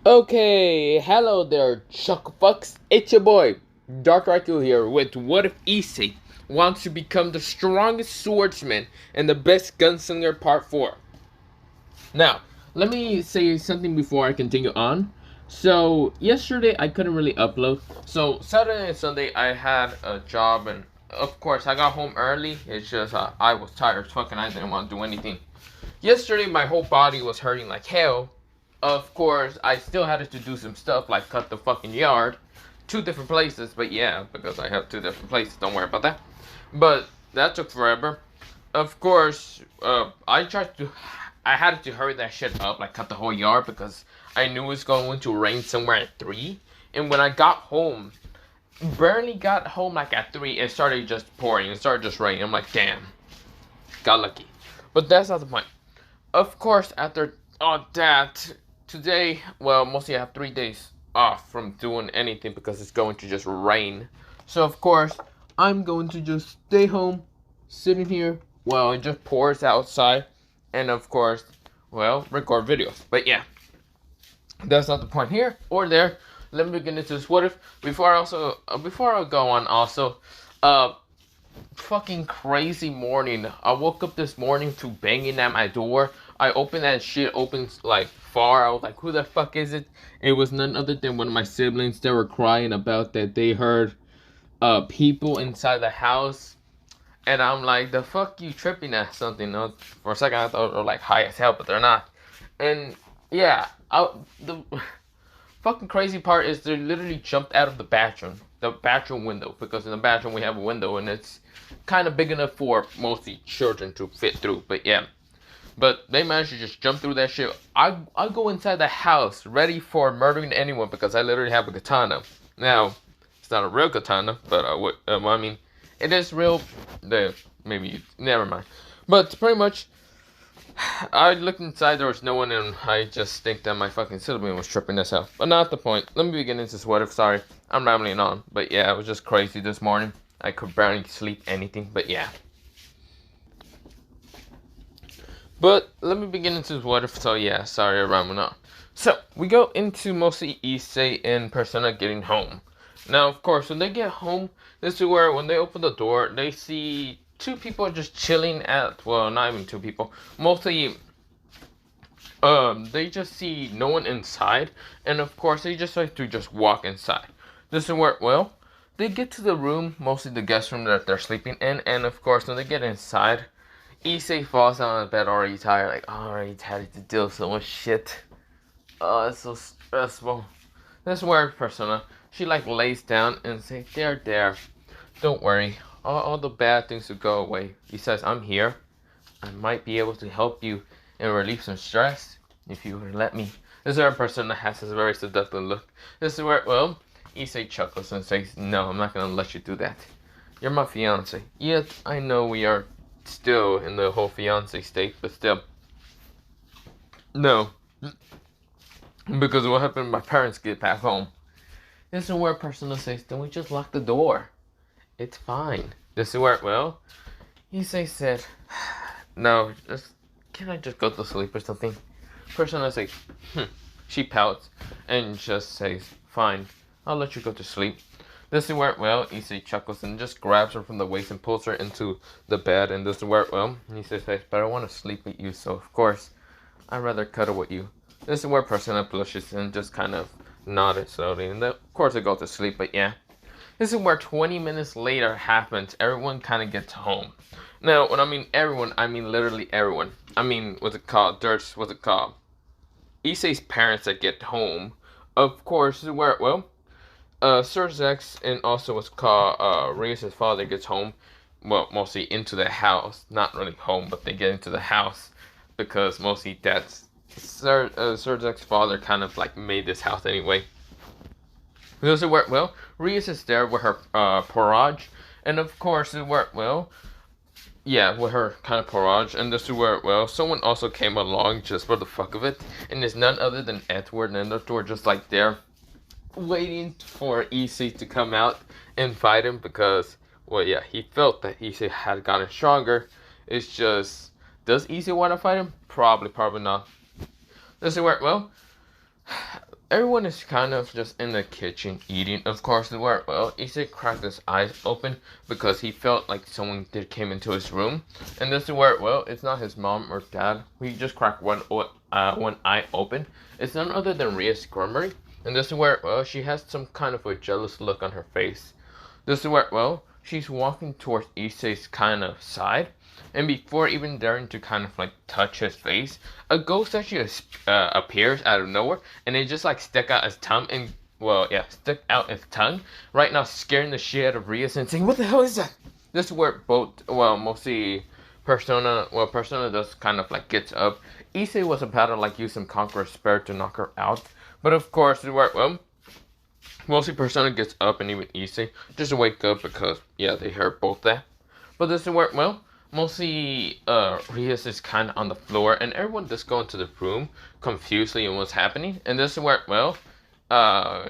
Okay, hello there, Chuckfucks. It's your boy, Dark Raku here with What If Issei wants to become the strongest swordsman and the best gunslinger part 4. Now, let me say something before I continue on. So, yesterday I couldn't really upload. So, Saturday and Sunday I had a job and of course I got home early. It's just I was tired as fuck and I didn't want to do anything. Yesterday my whole body was hurting like hell. Of course, I still had to do some stuff like cut the fucking yard. 2 different places, but yeah, because I have 2 different places, don't worry about that. But that took forever. Of course, I had to hurry that shit up, like cut the whole yard because I knew it was going to rain somewhere at 3. And when I got home, barely got home like at 3, it started just pouring, it started just raining. I'm like, damn, got lucky. But that's not the point. Of course, after all that, today, well, mostly I have 3 days off from doing anything because it's going to just rain. So, of course, I'm going to just stay home, sitting here while it just pours outside. And, of course, well, record videos. But, yeah, that's not the point here or there. Let me get into this. What if, before I go on, also, fucking crazy morning. I woke up this morning to banging at my door. I opened that shit, opens like far. I was like, who the fuck is it? It was none other than one of my siblings. They were crying about that they heard people inside the house. And I'm like, the fuck you tripping at something? For a second I thought they were like high as hell, but they're not. And yeah, the fucking crazy part is they literally jumped out of the bathroom window, because in the bathroom we have a window and it's kind of big enough for mostly children to fit through. But yeah, but they managed to just jump through that shit. I go inside the house ready for murdering anyone because I literally have a katana. Now, it's not a real katana, but I mean, it is real. Never mind. But pretty much, I looked inside, there was no one, and I just think that my fucking sibling was tripping as hell. But not the point. Let me begin into this. What if, sorry, I'm rambling on. But yeah, it was just crazy this morning. I could barely sleep anything, but yeah. But let me begin into this. What if, so yeah, sorry, I'm rambling on. So, we go into mostly Issei and Persona getting home. Now, of course, when they get home, this is where when they open the door, they see 2 people just chilling at, well, not even 2 people, mostly, they just see no one inside, and of course, they just like to just walk inside. This is where, well, they get to the room, mostly the guest room that they're sleeping in, and of course, when they get inside, Issei falls down on the bed already tired, like, already tired to deal with so much shit. Oh, it's so stressful. This is where Persona, she like lays down and says, there, don't worry. All the bad things will go away. He says, I'm here. I might be able to help you and relieve some stress if you would let me. This is where a person that has this very seductive look. This is where, well, Issei chuckles and says, no, I'm not going to let you do that. You're my fiance. Yet, I know we are still in the whole fiance state, but still. No. Because what happened when my parents get back home? This is where a person says, then we just lock the door. It's fine. This is where, well, Issei said, no, can I just go to sleep or something? Persona says, She pouts and just says, fine, I'll let you go to sleep. This is where, well, Issei chuckles and just grabs her from the waist and pulls her into the bed. And this is where, well, Issei says, but I want to sleep with you, so of course, I'd rather cuddle with you. This is where Persona blushes and just kind of nodded slowly. And then, of course, they go to sleep, but yeah. This is where 20 minutes later happens. Everyone kind of gets home. Now, when I mean everyone, I mean literally everyone. I mean, what's it called? Issei's parents that get home. Of course, this is where, well, Sir Zex and also what's called, Reyes' father gets home. Well, mostly into the house. Not really home, but they get into the house. Because mostly that's Sir Zex's father kind of like made this house anyway. This is where, well, Reyes is there with her porridge, and of course, this is where, well, yeah, with her kind of porridge, and this is where, well, someone also came along just for the fuck of it, and it's none other than Edward, and Edward just like there, waiting for Issei to come out and fight him, because, well, yeah, he felt that Issei had gotten stronger. It's just, does Issei want to fight him? Probably not. This is where, well, Everyone is kind of just in the kitchen eating. Of course, well, Issei cracked his eyes open because he felt like someone came into his room. And this is where, well, it's not his mom or dad. He just cracked one eye open. It's none other than Ria's Grummery. And this is where, well, she has some kind of a jealous look on her face. This is where, well, she's walking towards Issei's kind of side. And before even daring to kind of like touch his face, a ghost actually appears out of nowhere, and it just like stick out his tongue and stick out his tongue right now, scaring the shit out of Ria and saying, "What the hell is that?" This is where mostly Persona does kind of like gets up. Issei was about to like use some Conqueror's Spirit to knock her out, but of course, mostly Persona gets up and even Issei just wake up because they heard both that. But this is where mostly Rias is kind of on the floor, and everyone just go into the room confusedly in what's happening. And this is where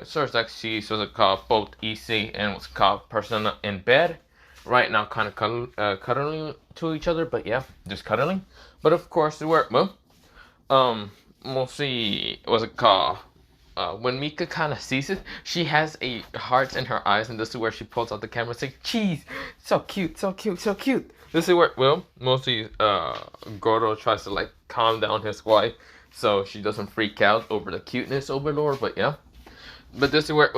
Source X sees what's called both Issei and what's called Persona in bed right now, kind of cuddling to each other, but just cuddling. But of course, where mostly what's it called? When Mika kind of sees it, she has a heart in her eyes, and this is where she pulls out the camera and says, "Cheese, so cute, so cute, so cute." This is where, mostly Goro tries to like calm down his wife so she doesn't freak out over the cuteness overlord, but But this is where,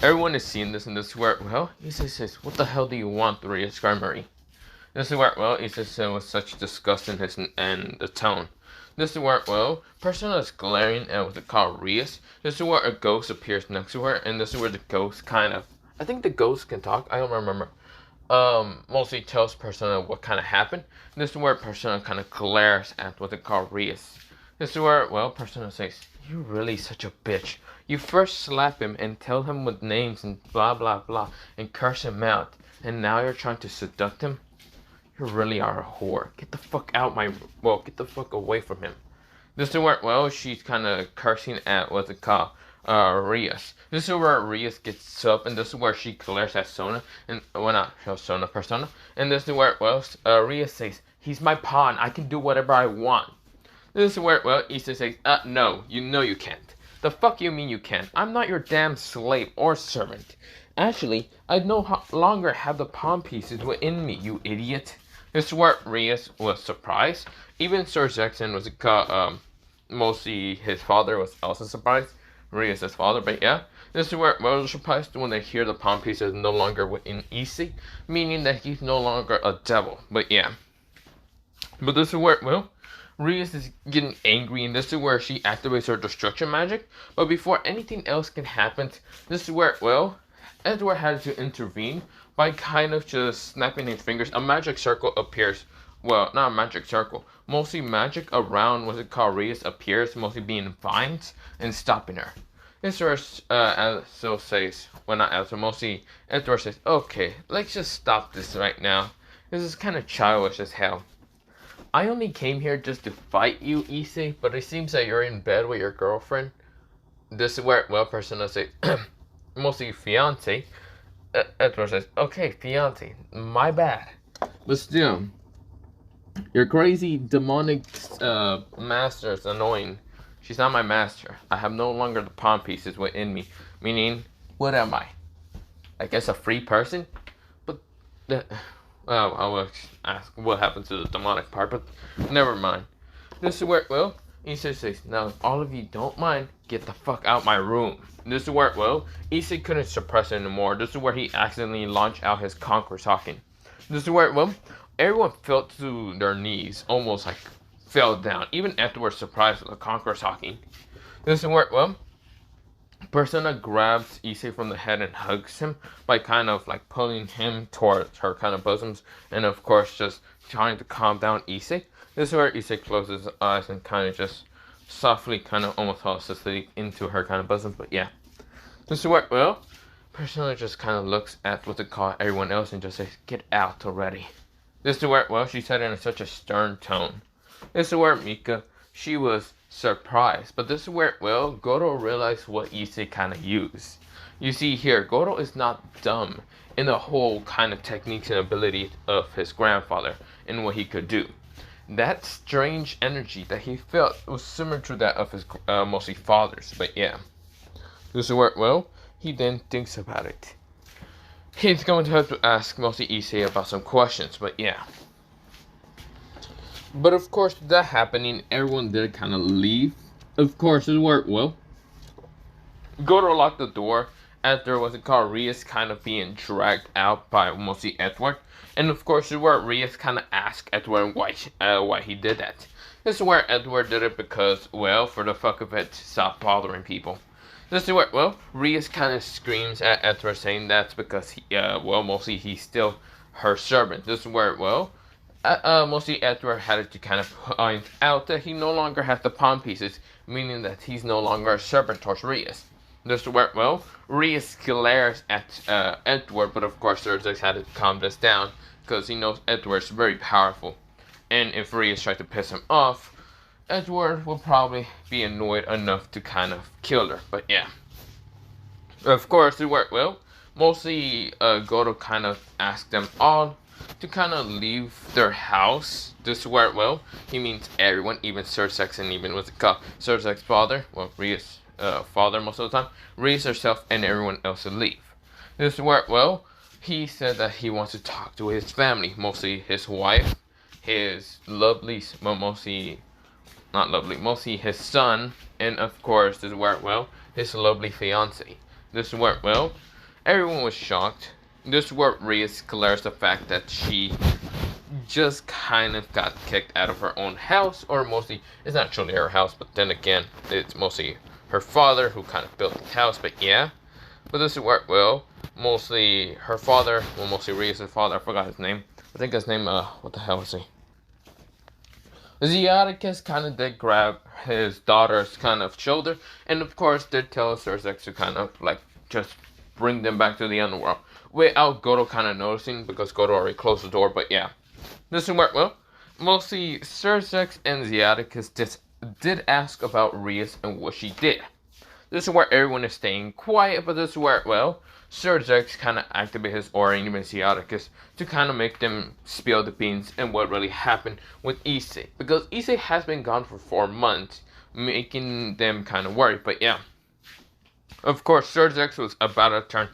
everyone is seeing this, and this is where, Issei says, "What the hell do you want, Ria's Grummery?" This is where, Issei said with such disgust in his and the tone. This is where, Persona is glaring at what they call Rias. This is where a ghost appears next to her, and this is where the ghost I think the ghost can talk, I don't remember. Mostly tells Persona what kind of happened. This is where Persona kind of glares at what they call Rias. This is where, Persona says, "You're really such a bitch. You first slap him and tell him with names and blah blah blah and curse him out, and now you're trying to seduct him? You really are a whore. Get the fuck out get the fuck away from him." This is where, she's kind of cursing at what's it called, Rias. This is where Rias gets up, and this is where she glares at Sona, and, Persona. And this is where, Rias says, "He's my pawn, I can do whatever I want." This is where, Issei says, "No, you know you can't. The fuck you mean you can't? I'm not your damn slave or servant. Actually, I no longer have the pawn pieces within me, you idiot." This is where Rias was surprised. Even Sir Jackson was mostly his father was also surprised. Rias' father, but this is where was surprised when they hear the pawn pieces no longer within Issei, meaning that he's no longer a devil. But but this is where Rias is getting angry, and this is where she activates her destruction magic. But before anything else can happen, this is where Edward had to intervene by kind of just snapping his fingers. A magic circle appears. Well, not a magic circle. Mostly magic around what's it called Rias appears, mostly being vines and stopping her. This verse, so says, mostly Edward says, "Okay, let's just stop this right now. This is kind of childish as hell. I only came here just to fight you, Issei, but it seems that you're in bed with your girlfriend." This is where, Persona says, mostly fiance. Edward says, "Okay, fiance, my bad. But still, your crazy demonic master is annoying. She's not my master. I have no longer the pawn pieces within me." Meaning, what am I? I guess a free person? But, I will ask what happened to the demonic part, but never mind. This is where, Issei says, "Now, if all of you don't mind, get the fuck out my room." This is where, Issei couldn't suppress it anymore. This is where he accidentally launched out his Conqueror's Hawking. This is where, everyone fell to their knees, almost like fell down. Even afterwards, surprised with the Conqueror's Hawking. This is where, Persona grabs Issei from the head and hugs him by kind of like pulling him towards her kind of bosoms, and of course just trying to calm down Issei. This is where Issei closes his eyes and kind of just softly kind of almost falls asleep into her kind of bosom, but This is where, Persona just kind of looks at what they call everyone else and just says, "Get out already." This is where, she said it in such a stern tone. This is where Mika, she was surprised. But this is where, Goro realized what Issei kind of used. You see here, Goro is not dumb in the whole kind of techniques and ability of his grandfather and what he could do. that strange energy that he felt was similar to that of his mostly father's. But yeah, this is where, well, he then thinks about it. He's going to have to ask mostly Issei about some questions, but yeah. But of course, that happening, everyone did kind of leave. Of course, this is where, well, Goro locked the door after what's it called, Rias kind of being dragged out by mostly Edward. And of course, this is where Rias kind of asked Edward why he did that. This is where Edward did it because, well, for the fuck of it, to stop bothering people. This is where, well, Rias kind of screams at Edward saying that's because he, well, mostly he's still her servant. This is where, well, mostly Edward had to kind of point out that he no longer has the pawn pieces, meaning that he's no longer a servant towards Rias. This is where, well, Rias glares at Edward, but of course Swordsman had to calm this down because he knows Edward's very powerful. And if Rias tried to piss him off, Edward will probably be annoyed enough to kind of kill her. But yeah. Of course, it worked well. Mostly, Goro kind of asked them all to kind of leave their house. This worked well. He means everyone, even Swordsman and even what's it called, Swordsman's father, well, Rias' father most of the time, Rias herself and everyone else to leave. This worked well. He said that he wants to talk to his family, mostly his wife, his lovely, well, mostly his son, and of course, this worked well, his lovely fiance. This worked well. Everyone was shocked. This worked Rias clears the fact that she just kind of got kicked out of her own house, or mostly, it's not truly her house, but then again, it's mostly her father who kind of built the house, but yeah. But this worked well. Mostly her father, well, mostly Rias' father, I forgot his name. I think his name, what the hell is he? Zeaticus kind of did grab his daughter's kind of shoulder, and of course did tell Swordsman to kind of like just bring them back to the underworld, without Goro kind of noticing because Goro already closed the door. But yeah, this worked well. Mostly Swordsman and Zeaticus just did ask about Rias and what she did. This is where everyone is staying quiet, but this is where, well, Swordsman kind of activated his aura and even Zeaticus to kind of make them spill the beans and what really happened with Issei. Because Issei has been gone for 4 months, making them kind of worried. But yeah, of course, Swordsman was about to turn,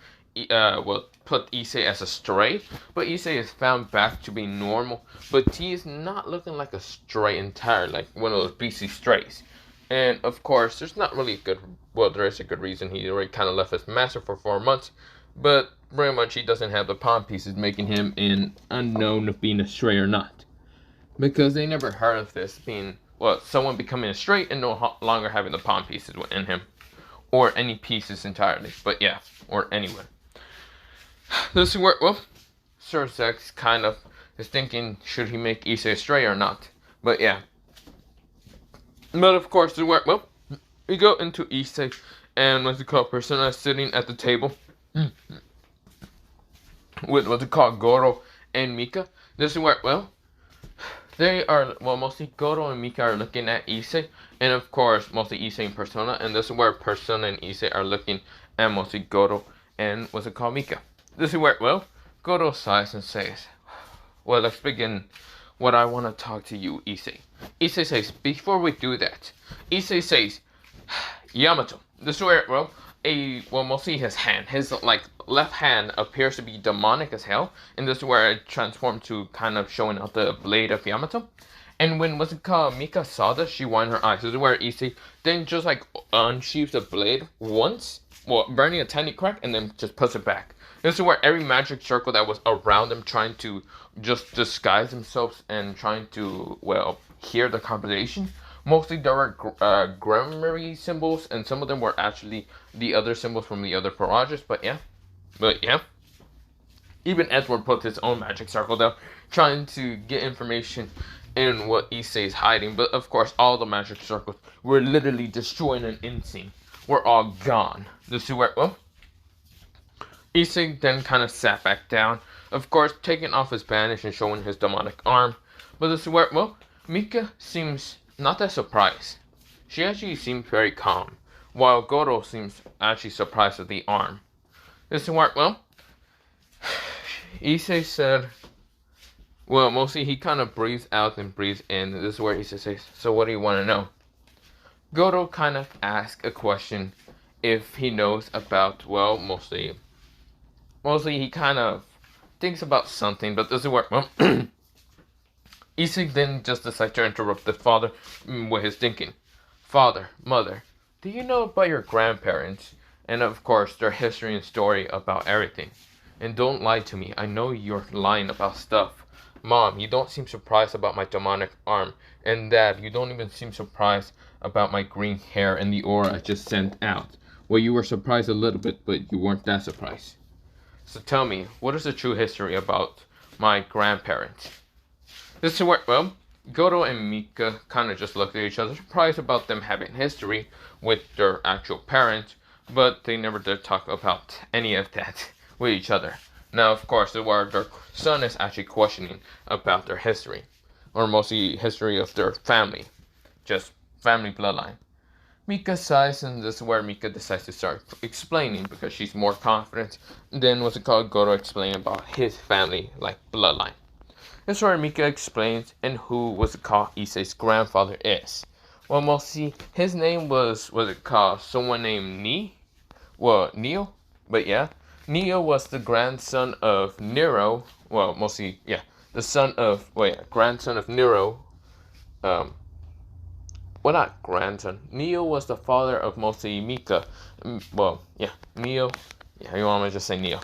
put Issei as a stray, but Issei is found back to be normal. But he is not looking like a stray entirely, like one of those BC strays. And of course, there's not really a good, well, there is a good reason. He already kind of left his master for 4 months, but pretty much he doesn't have the pawn pieces, making him an unknown of being a stray or not. Because they never heard of this being, well, someone becoming a stray and no longer having the pawn pieces in him. Or any pieces entirely, but yeah, or anyone. This is where, well, Swordsman kind of is thinking, should he make Issei a stray or not? But yeah. But of course, this is where, well, we go into Issei and what's it called, Persona sitting at the table with what's it called, Goro and Mika. This is where, well, they are, well, mostly Goro and Mika are looking at Issei, and of course, mostly Issei and Persona, and this is where Persona and Issei are looking at mostly Goro and what's it called, Mika. This is where, well, Goro sighs and says, well, let's begin what I want to talk to you, Issei. Issei says, before we do that, Issei says, Yamato. This is where, well, mostly his hand, his, like, left hand appears to be demonic as hell, and this is where it transformed to kind of showing out the blade of Yamato. And when, what's it called, Mika saw this, she widened her eyes. This is where Issei then just, like, unsheathes the blade once, well, burning a tiny crack, and then just puts it back. This is where every magic circle that was around them trying to just disguise themselves and trying to, well, hear the conversation. Mostly there were grammary symbols, and some of them were actually the other symbols from the other barrages, but yeah. Even Edward put his own magic circle down, trying to get information in what Issei is hiding, but of course all the magic circles were literally destroying an insane. We're all gone. This is where, well, Issei then kind of sat back down, of course taking off his bandage and showing his demonic arm. But this is where, well, Mika seems not that surprised. She actually seems very calm, while Goro seems actually surprised at the arm. This is where, well, Issei said, Well, mostly he kind of breathes out and breathes in. This is where he says, "So what do you want to know?" Goro kind of asks a question if he knows about, well, mostly he kind of thinks about something, but doesn't work. Well, Issei then just decides to interrupt the father with his thinking. "Father, mother, do you know about your grandparents? And of course, their history and story about everything. And don't lie to me, I know you're lying about stuff. Mom, you don't seem surprised about my demonic arm. And Dad, you don't even seem surprised about my green hair and the aura I just sent out. Well, you were surprised a little bit, but you weren't that surprised. So tell me, what is the true history about my grandparents?" This is where, well, Goro and Mika kind of just looked at each other, surprised about them having history with their actual parents, but they never did talk about any of that with each other. Now, of course, where their son is actually questioning about their history, or mostly history of their family, just family bloodline. Mika sighs, and this is where Mika decides to start explaining because she's more confident than what's it called Goro explaining about his family, like bloodline. This is where Mika explains and who was it called Issei's grandfather is. Well, mostly his name was it called someone named Neo? But yeah, Neo was the grandson of Nero. Well, mostly, yeah, the son of, well, yeah, grandson of Nero. Well, not grandson. Neo was the father of mostly Mika. Well, yeah, Neo. Yeah, you want me to just say Neo.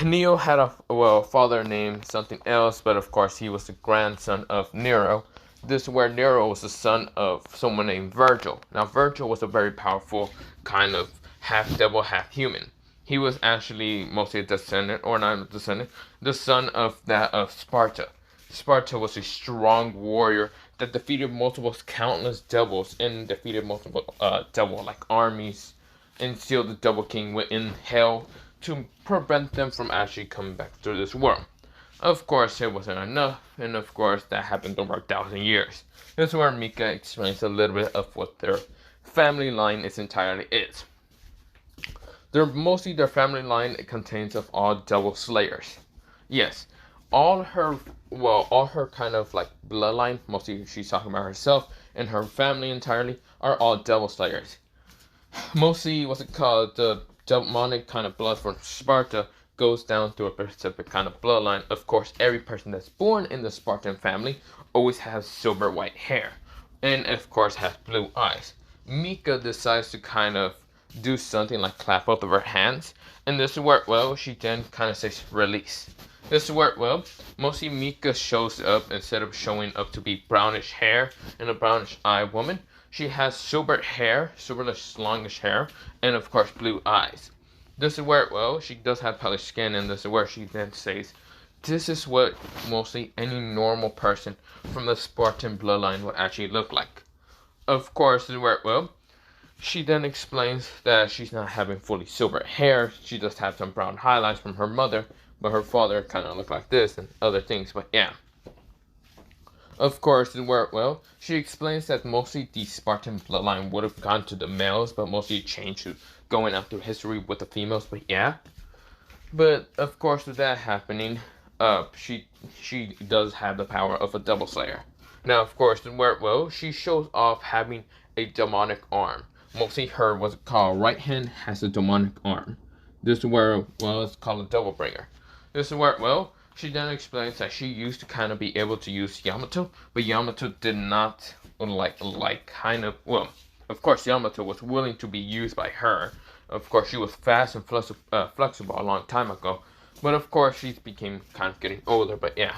Neo had a, well, father named something else, but of course he was the grandson of Nero. This is where Nero was the son of someone named Virgil. Now Virgil was a very powerful kind of half devil, half human. He was actually mostly a descendant, or not a descendant, the son of that of Sparta. Sparta was a strong warrior that defeated multiple countless devils and defeated multiple devil-like armies and sealed the Devil King within hell to prevent them from actually coming back through this world. Of course, it wasn't enough, and of course, that happened over 1,000 years. This is where Mika explains a little bit of what their family line is entirely is. Mostly their family line contains of all devil slayers. Yes, all her kind of like bloodline, mostly she's talking about herself and her family entirely, are all devil slayers. Mostly what's it called, the demonic kind of blood from Sparta goes down through a specific kind of bloodline. Of course, every person that's born in the Spartan family always has silver white hair, and of course has blue eyes. Mika decides to kind of do something like clap both of her hands, and this worked well. She then kind of says release. This worked well. Mostly Mika shows up instead of showing up to be brownish hair and a brownish eye woman. She has silver hair, silverish longish hair, and of course blue eyes. This is where, well, she does have pale skin, and this is where she then says, this is what mostly any normal person from the Spartan bloodline would actually look like. Of course, this is where, well, she then explains that she's not having fully silver hair, she just has some brown highlights from her mother, but her father kind of looked like this and other things, but yeah. Of course, it worked well. She explains that mostly the Spartan bloodline would have gone to the males, but mostly changed to going after history with the females, but yeah. But of course, with that happening, she does have the power of a double slayer. Now, of course, it worked well. She shows off having a demonic arm. Mostly her, what's it called, right hand has a demonic arm. This is where, well, it's called a double bringer. This is where, well, she then explains that she used to kind of be able to use Yamato, but Yamato did not kind of, well, of course Yamato was willing to be used by her. Of course she was fast and flexible a long time ago, but of course she became kind of getting older, but yeah.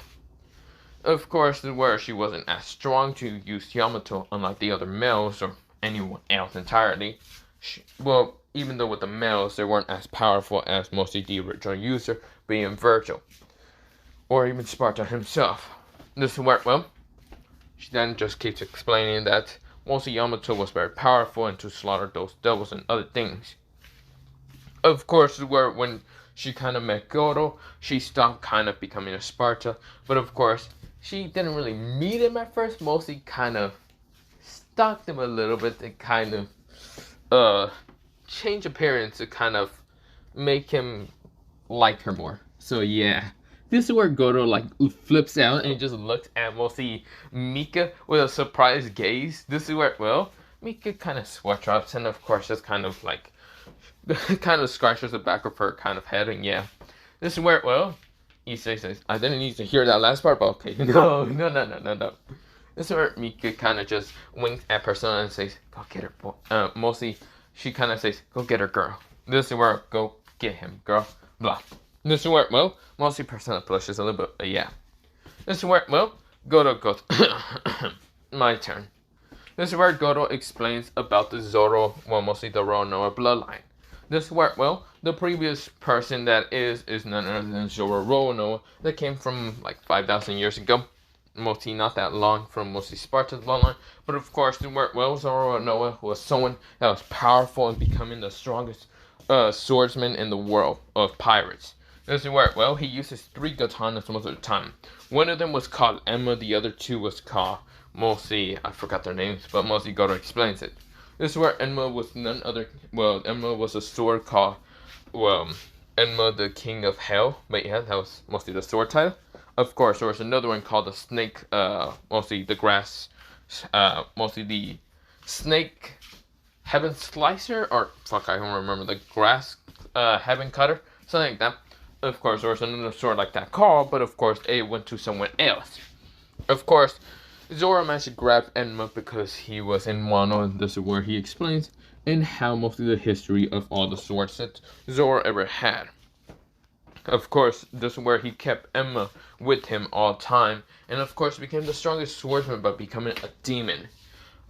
Of course, where she wasn't as strong to use Yamato, unlike the other males or anyone else entirely. Well, even though with the males, they weren't as powerful as mostly the original user, being Virgil, or even Sparta himself. This worked well. She then just keeps explaining that mostly Yamato was very powerful and to slaughter those devils and other things. Of course, when she kind of met Goro, she stopped kind of becoming a Sparta, but of course, she didn't really meet him at first, mostly kind of stalked him a little bit to kind of change appearance to kind of make him like her more. So yeah, This is where Goto like flips out and just looks at mostly Mika with a surprised gaze. This is where, well, Mika kind of sweat drops and of course just kind of like kind of scratches the back of her kind of head, and yeah. This is where, well, Issei says, I didn't need to hear that last part, but okay. No. This is where Mika kind of just winks at Persona and says, go get her, boy. Mostly, she kind of says, go get her, girl. This is where, go get him, girl. Blah. This is where, well, mostly Persona blushes a little bit, but yeah. This is where, well, Goto. My turn. This is where Goto explains about the Zoro, well, mostly the Roronoa bloodline. This is where, well, the previous person that is none other than Zoro Roronoa that came from like 5,000 years ago. Mostly not that long from mostly Sparta's bloodline. But of course, where, well, Zoro Roronoa was someone that was powerful and becoming the strongest swordsman in the world of pirates. This is where, well, he uses 3 katanas most of the time. One of them was called Emma, the other 2 was called, mostly, I forgot their names, but mostly Goto explains it. This is where Enma was none other, well, Enma was a sword called, well, Enma the King of Hell, but yeah, that was mostly the sword title. Of course, there was another one called the Snake, mostly the grass, mostly the Snake Heaven Slicer, or fuck, I don't remember, the Grass Heaven Cutter, something like that. Of course, there was another sword like that called, but of course, it went to someone else. Of course, Zoro managed to grab Enma because he was in Wano, and this is where he explains and how mostly the history of all the swords that Zoro ever had. Of course, this is where he kept Enma with him all the time, and of course became the strongest swordsman by becoming a demon.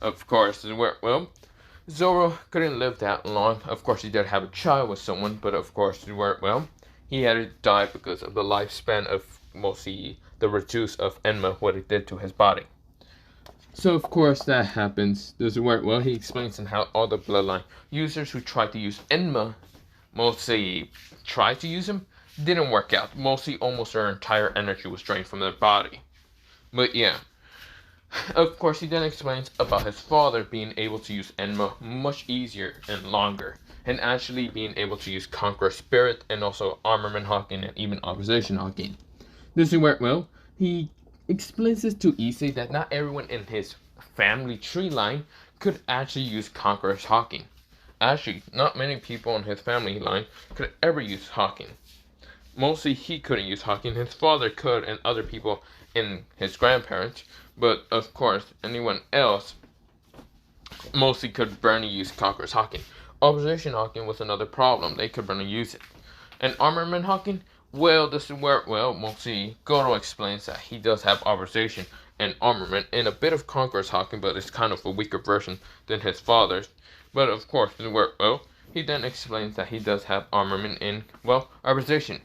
Of course, this is where, well, Zoro couldn't live that long. Of course, he did have a child with someone, but of course, this is where, well, he had to die because of the lifespan of mostly the reduce of Enma, what it did to his body. So of course that happens. This is where, well, he explains on how all the bloodline users who tried to use Enma, mostly tried to use him, didn't work out. Mostly almost their entire energy was drained from their body. But yeah. Of course he then explains about his father being able to use Enma much easier and longer. And actually being able to use Conqueror Spirit and also Armament Hawking and even Opposition Hawking. This is where, well, he explains this to Issei that not everyone in his family tree line could actually use Conqueror's Hawking. Actually, not many people in his family line could ever use Hawking. Mostly he couldn't use Hawking, his father could and other people in his grandparents, but of course anyone else mostly could barely use Conqueror's Hawking. Opposition Hawking was another problem, they could barely use it. And Armament Hawking, well, this is where, well, mostly Goto explains that he does have Opposition and Armament and a bit of Conqueror's Hawking, but it's kind of a weaker version than his father's. But of course, this is where, well, he then explains that he does have Armament in, well, Opposition.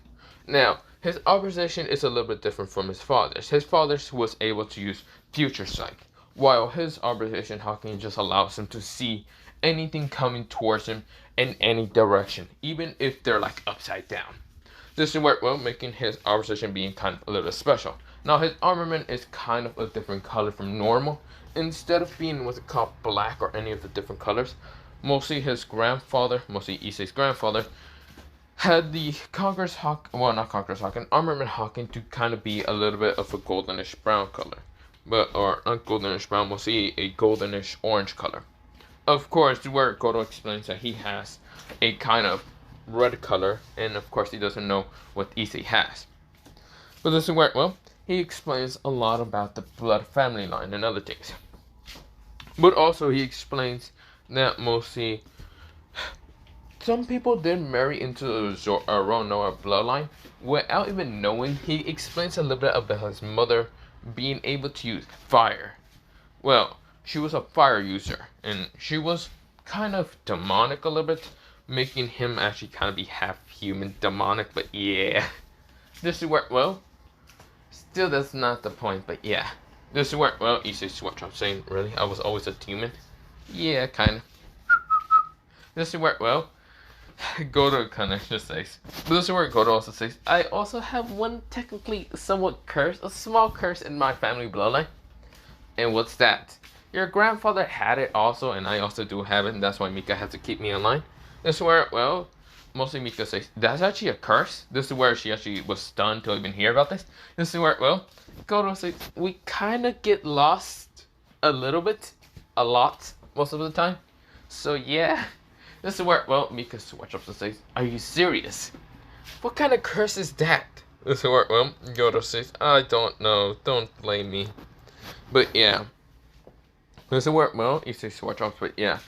Now, his Opposition is a little bit different from his father's. His father's was able to use Future Sight, while his Opposition Hawking just allows him to see anything coming towards him in any direction, even if they're like upside down. This is where, well, making his Opposition being kind of a little special. Now his armament is kind of a different color from normal. Instead of being what's called black or any of the different colors, mostly his grandfather, mostly Issei's grandfather, had the Conqueror's Hawk, well, not Conqueror's Hawk, an Armament Hawking to kind of be a little bit of a goldenish brown color. But, or not goldenish brown, mostly a goldenish orange color. Of course, where Goto explains that he has a kind of red color, and of course he doesn't know what Issei has. But this is where, well, he explains a lot about the blood family line and other things. But also he explains that mostly some people did marry into the Roronoa bloodline without even knowing. He explains a little bit about his mother being able to use fire. Well, she was a fire user, and she was kind of demonic a little bit, making him actually kind of be half human demonic, but yeah. This is where, well, still that's not the point, but yeah. This is where, well, Issei's what I'm saying, really? I was always a demon? Yeah, kind of. This is where, well, Goto kind of just says, but this is where Goto also says, I also have one technically somewhat curse, a small curse in my family bloodline. And what's that? Your grandfather had it also, and I also do have it, and that's why Mika has to keep me in line. This is where, well, mostly Mika says, that's actually a curse. This is where she actually was stunned to even hear about this. This is where, well, Goto says, we kind of get lost a little bit. A lot, most of the time. So, yeah. This is where, well, Mika switches up and says, are you serious? What kind of curse is that? This is where, well, Goto says, I don't know. Don't blame me. But, yeah. This is where, well, Issei switches up, but, yeah.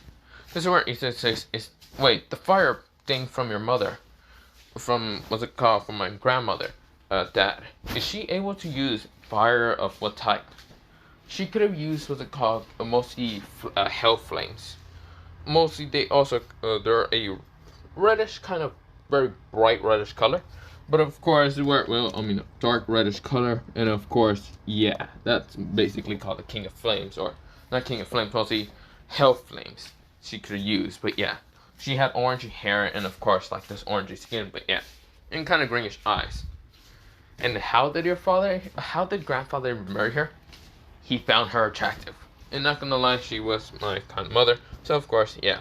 This is where Issei says, wait, the fire thing from your mother, from, what's it called, from my grandmother, dad, is she able to use fire of what type? She could have used, what's it called, mostly hell flames. Mostly they also, they're a reddish, kind of very bright reddish color. But of course, dark reddish color. And of course, yeah, that's basically called the King of Flames, or not King of Flames, mostly hell flames she could use. But yeah. She had orangey hair and, of course, like this orangey skin, but yeah. And kind of greenish eyes. And how did grandfather marry her? He found her attractive. And not gonna lie, she was my kind of mother. So, of course, yeah.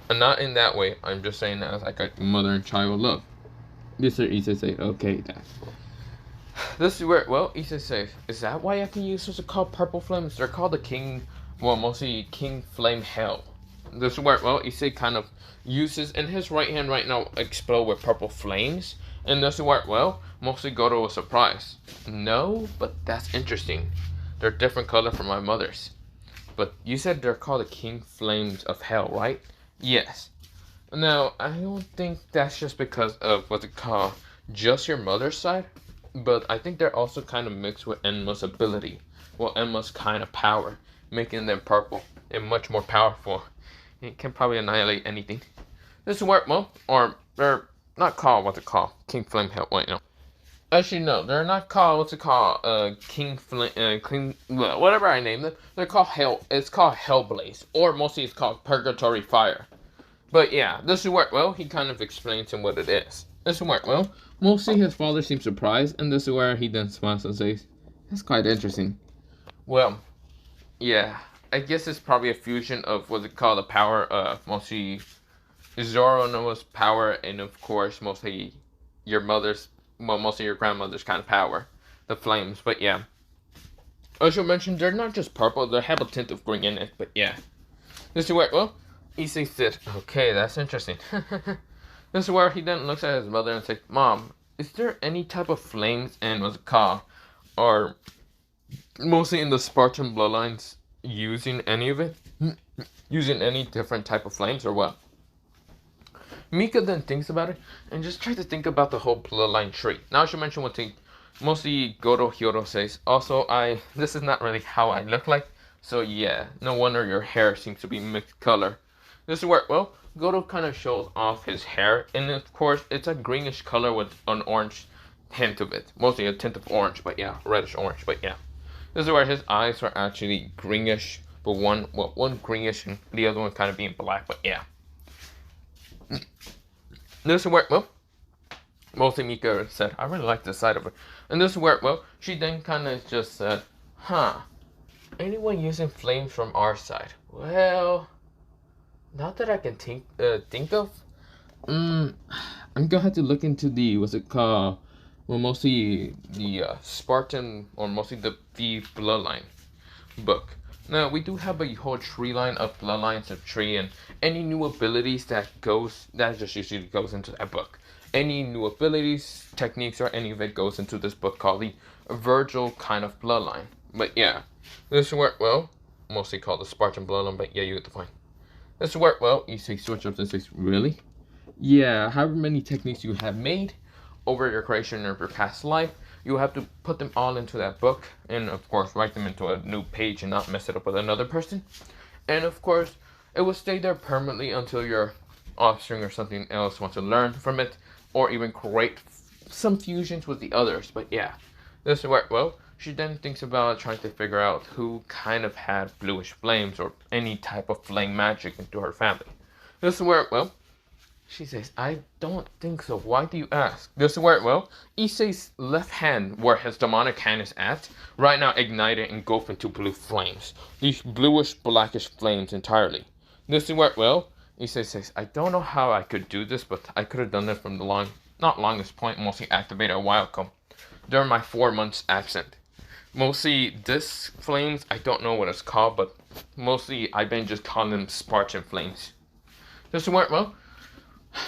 And not in that way. I'm just saying that as like a mother and child love. This is Issei say, okay, Dad. This is where, well, Issei says, is that why I can use what's called purple flames? They're called the King, well, mostly King Flame Hell. This is where, well, Issei kind of uses, and his right hand right now explode with purple flames. And this is where, well, mostly Goto was surprised. No, but that's interesting. They're different color from my mother's. But you said they're called the King Flames of Hell, right? Yes. Now, I don't think that's just because of what's it called, just your mother's side. But I think they're also kind of mixed with Enma's ability. Well, Enma's kind of power, making them purple and much more powerful. It can probably annihilate anything. This is where, well, or they're not called what's it called, King Flame Hell. Wait, no. Actually, no, they're not called what's it called, King Flame, whatever I name them. They're called Hell. It's called Hellblaze, or mostly it's called Purgatory Fire. But yeah, this is where, well, he kind of explains to him what it is. This is where, well, mostly his father seems surprised, and this is where he then smiles and says, "That's quite interesting." Well, yeah. I guess it's probably a fusion of what's it called, the power of mostly Zoronoa's power, and of course mostly your mother's, well, mostly your grandmother's kind of power, the flames. But yeah, as you mentioned, they're not just purple; they have a tint of green in it. But yeah, this is where, well, Issei said, "Okay, that's interesting." This is where he then looks at his mother and says, "Mom, is there any type of flames in what's it called, or mostly in the Spartan bloodlines?" Using any of it? Using any different type of flames or what? Mika then thinks about it and just tries to think about the whole bloodline tree. Now I should mention one thing. Mostly Goto Hyodo says, also this is not really how I look like. So yeah, no wonder your hair seems to be mixed color. This is where, well, Goto kind of shows off his hair. And of course, it's a greenish color with an orange hint of it. Mostly a tint of orange, but yeah, reddish orange, but yeah. This is where his eyes are actually greenish, but one greenish and the other one kind of being black, but yeah. This is where, well, mostly Mika said, I really like the side of it. And this is where, well, she then kind of just said, anyone using flames from our side? Well, not that I can think of. I'm gonna have to look into the, what's it called? Well, mostly the Spartan, or mostly the Bloodline book. Now, we do have a whole tree line of bloodlines of tree, and any new abilities that just usually goes into that book. Any new abilities, techniques, or any of it goes into this book called the Virgil kind of bloodline. But yeah, this is where, well, mostly called the Spartan bloodline, but yeah, you get the point. This is where, well, Issei switch up and says, really? Yeah, however many techniques you have made over your creation of your past life, you have to put them all into that book, and of course write them into a new page and not mess it up with another person. And of course, it will stay there permanently until your offspring or something else wants to learn from it, or even create some fusions with the others. But yeah, this is where, well, she then thinks about trying to figure out who kind of had bluish flames or any type of flame magic into her family. This is where, well, she says, I don't think so. Why do you ask? This is where, well, Issei's left hand, where his demonic hand is at, right now ignited and engulfed into blue flames. These bluish, blackish flames entirely. This is where, well, Issei says, I don't know how I could do this, but I could have done it from the not longest point, mostly activated a while ago, during my 4 months absent. Mostly this flames, I don't know what it's called, but mostly I've been just calling them Spartan flames. This went well.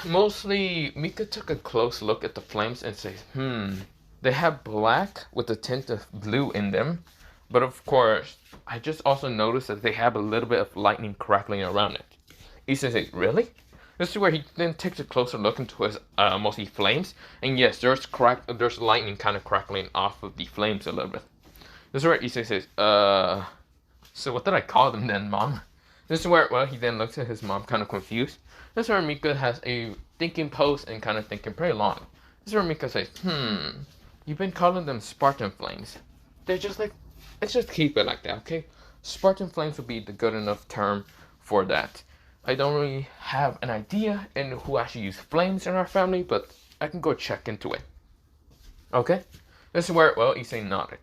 Mostly, Mika took a close look at the flames and says, they have black with a tint of blue in them. But of course, I just also noticed that they have a little bit of lightning crackling around it. Issei says, really? This is where he then takes a closer look into his mostly flames. And yes, there's lightning kind of crackling off of the flames a little bit. This is where Issei says, so what did I call them then, Mom? This is where, well, he then looks at his mom kind of confused. This is where Mika has a thinking pose and kind of thinking pretty long. This is where Mika says, you've been calling them Spartan flames. They're just like, let's just keep it like that, okay? Spartan flames would be the good enough term for that. I don't really have an idea in who actually used flames in our family, but I can go check into it. Okay? This is where, well, Issei nodded.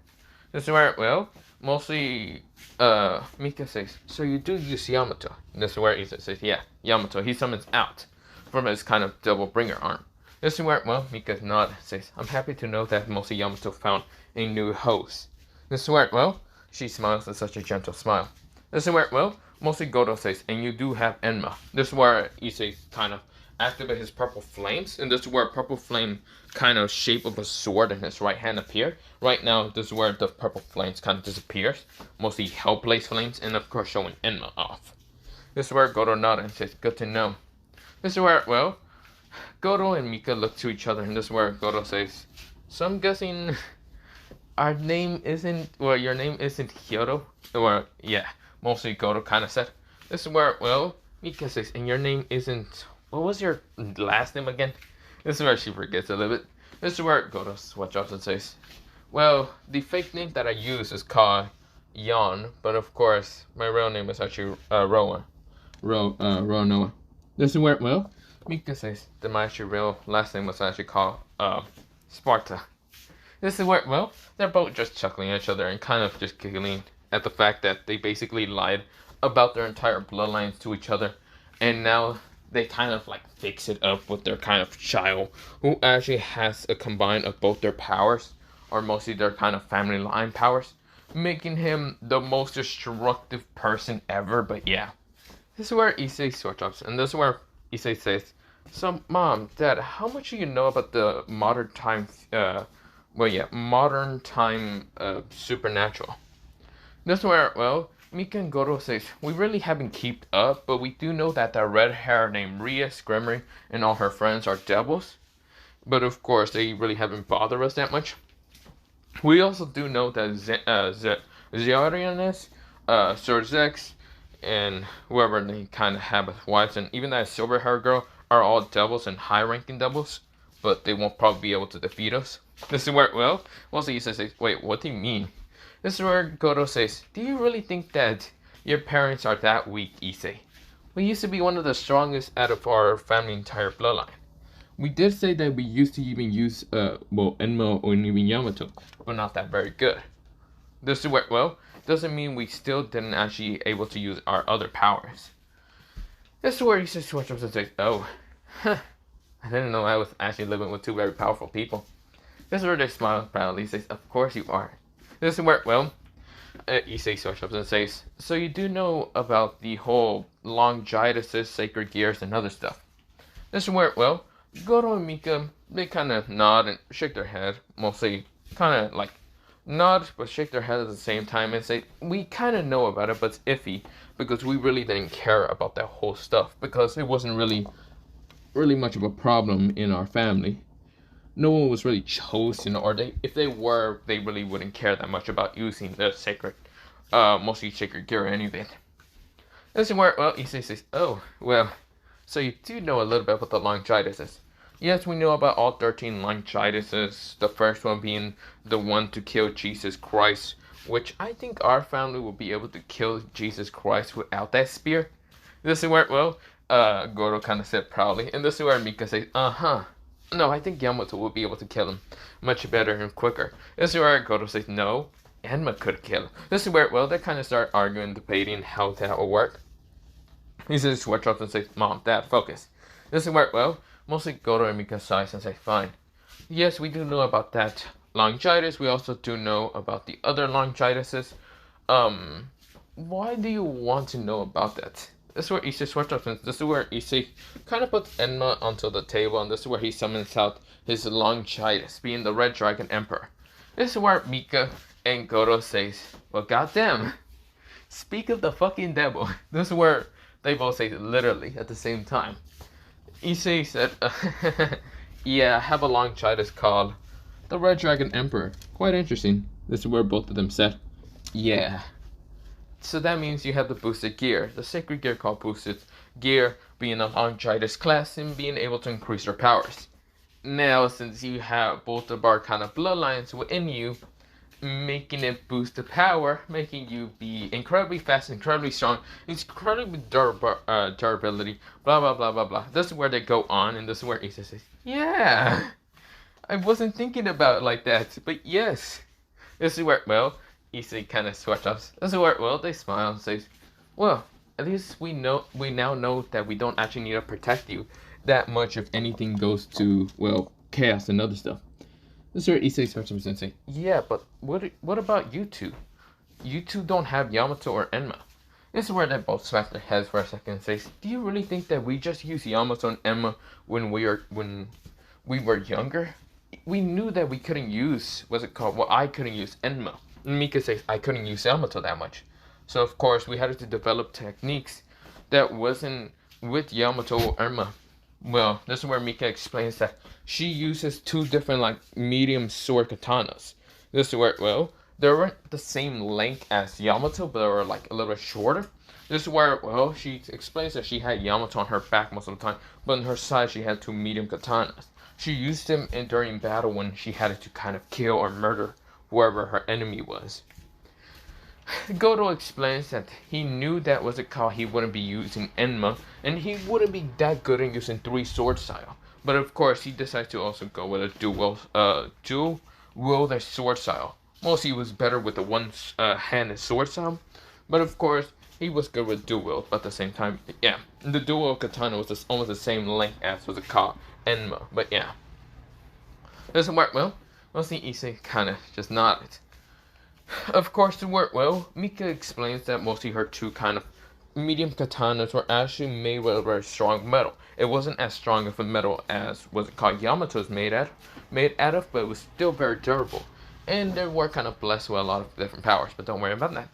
This is where, well, mostly, Mika says, so you do use Yamato. And this is where Issei says, yeah, Yamato, he summons out from his kind of double bringer arm. This is where, well, Mika nods, says, I'm happy to know that mostly Yamato found a new host. This is where, well, she smiles with such a gentle smile. This is where, well, mostly Goto says, and you do have Enma. This is where Issei kind of activate his purple flames, and this is where purple flame kind of shape of a sword in his right hand appear. Right now, this is where the purple flames kind of disappears, mostly Hellblaze flames, and of course showing Enma off. This is where Goto nods and says, good to know. This is where, well, Goto and Mika look to each other, and this is where Goto says, so I'm guessing our name isn't, well, your name isn't Hyoto? Or, yeah, mostly Goto kind of said. This is where, well, Mika says, and your name isn't, what was your last name again? This is where she forgets a little bit. This is where Goto switches up and says, well, the fake name that I use is called Yon, but of course, my real name is actually Roa. Noah. This is where, well, Mika says that my actual real last name was actually called Sparta. This is where, well, they're both just chuckling at each other and kind of just giggling at the fact that they basically lied about their entire bloodlines to each other, and now they kind of like fix it up with their kind of child who actually has a combine of both their powers, or mostly their kind of family line powers, making him the most destructive person ever. But yeah, this is where Issei switches up, and this is where Issei says, so Mom, Dad, how much do you know about the modern time supernatural? This is where, well, Mika and Goto says, we really haven't kept up, but we do know that the red hair named Ria Scremery and all her friends are devils. But of course, they really haven't bothered us that much. We also do know that Ziorianus, Sorzex, and whoever they kind of have as wives, and even that silver hair girl, are all devils and high-ranking devils, but they won't probably be able to defeat us. This is where, well, mostly Issei says, wait, what do you mean? This is where Goto says, do you really think that your parents are that weak, Issei? We used to be one of the strongest out of our family entire bloodline. We did say that we used to even use, Enma or even Yamato, but not that very good. This is where, well, doesn't mean we still didn't actually able to use our other powers. This is where Issei switches up and says, oh, I didn't know I was actually living with two very powerful people. This is where they smile proudly, says, of course you are. This is where, well, Issei switches up and says, so you do know about the whole Longitis, sacred gears, and other stuff. This is where, well, Goto and Mika, they kind of nod and shake their head, mostly kind of like nod but shake their head at the same time and say, we kind of know about it, but it's iffy because we really didn't care about that whole stuff because it wasn't really much of a problem in our family. No one was really chosen, or if they were, they really wouldn't care that much about using the sacred, mostly sacred gear or anything. This is where, well, Issei says, oh, well, so you do know a little bit about the Longitises. Yes, we know about all 13 Longitises, the first one being the one to kill Jesus Christ, which I think our family will be able to kill Jesus Christ without that spear. This is where, well, Goto kind of said proudly, and this is where Mika says, no, I think Yamato will be able to kill him much better and quicker. This is where Goto says, no, Enma could kill him. This is where, well, they kind of start arguing, debating how that will work. Issei switch up and says, Mom, Dad, focus. This is where, well, mostly Goto and Mika sighs and say, fine. Yes, we do know about that longitis. We also do know about the other longitises. Why do you want to know about that? This is where Issei switch up, and this is where Issei kind of puts Enma onto the table, and this is where he summons out his longitis, being the Red Dragon Emperor. This is where Mika and Goto says, well, goddamn. Speak of the fucking devil. This is where they both say literally at the same time. Issei said, yeah, I have a longitis called the Red Dragon Emperor. Quite interesting. This is where both of them said, yeah. So that means you have the boosted gear, the sacred gear called boosted gear, being a longitis class and being able to increase their powers. Now, since you have both of our kind of bloodlines within you, making it boost the power, making you be incredibly fast, incredibly strong, incredibly durability, blah blah blah blah blah. This is where they go on, and this is where Issei says, yeah, I wasn't thinking about it like that, but yes. This is where, well, Issei kind of switch ups. This is where, well, they smile and say, well, at least we now know that we don't actually need to protect you that much if anything goes to, well, chaos and other stuff. This is where Issei switches up and say, yeah, but what about you two? You two don't have Yamato or Enma. This is where they both smack their heads for a second and say, do you really think that we just used Yamato and Enma when we were younger? We knew that we couldn't use, I couldn't use Enma. And Mika says, I couldn't use Yamato that much. So of course we had to develop techniques that wasn't with Yamato or Enma. Well, this is where Mika explains that she uses two different, like, medium sword katanas. This is where, well, they weren't the same length as Yamato, but they were, like, a little bit shorter. This is where, well, she explains that she had Yamato on her back most of the time, but on her side she had two medium katanas. She used them during battle when she had to kind of kill or murder whoever her enemy was. Goto explains that he knew that he wouldn't be using Enma, and he wouldn't be that good in using 3-sword style. But of course, he decides to also go with a dual wielded sword style. Mostly he was better with the one-handed sword style, but of course, he was good with dual wield. But at the same time, yeah, the dual katana was almost the same length as was called Enma. But yeah, doesn't work well. Mostly Issei kind of just nodded. Of course, to work well, Mika explains that mostly her two kind of medium katanas were actually made with a very strong metal. It wasn't as strong of a metal as Yamato's made out of, but it was still very durable. And they were kind of blessed with a lot of different powers, but don't worry about that.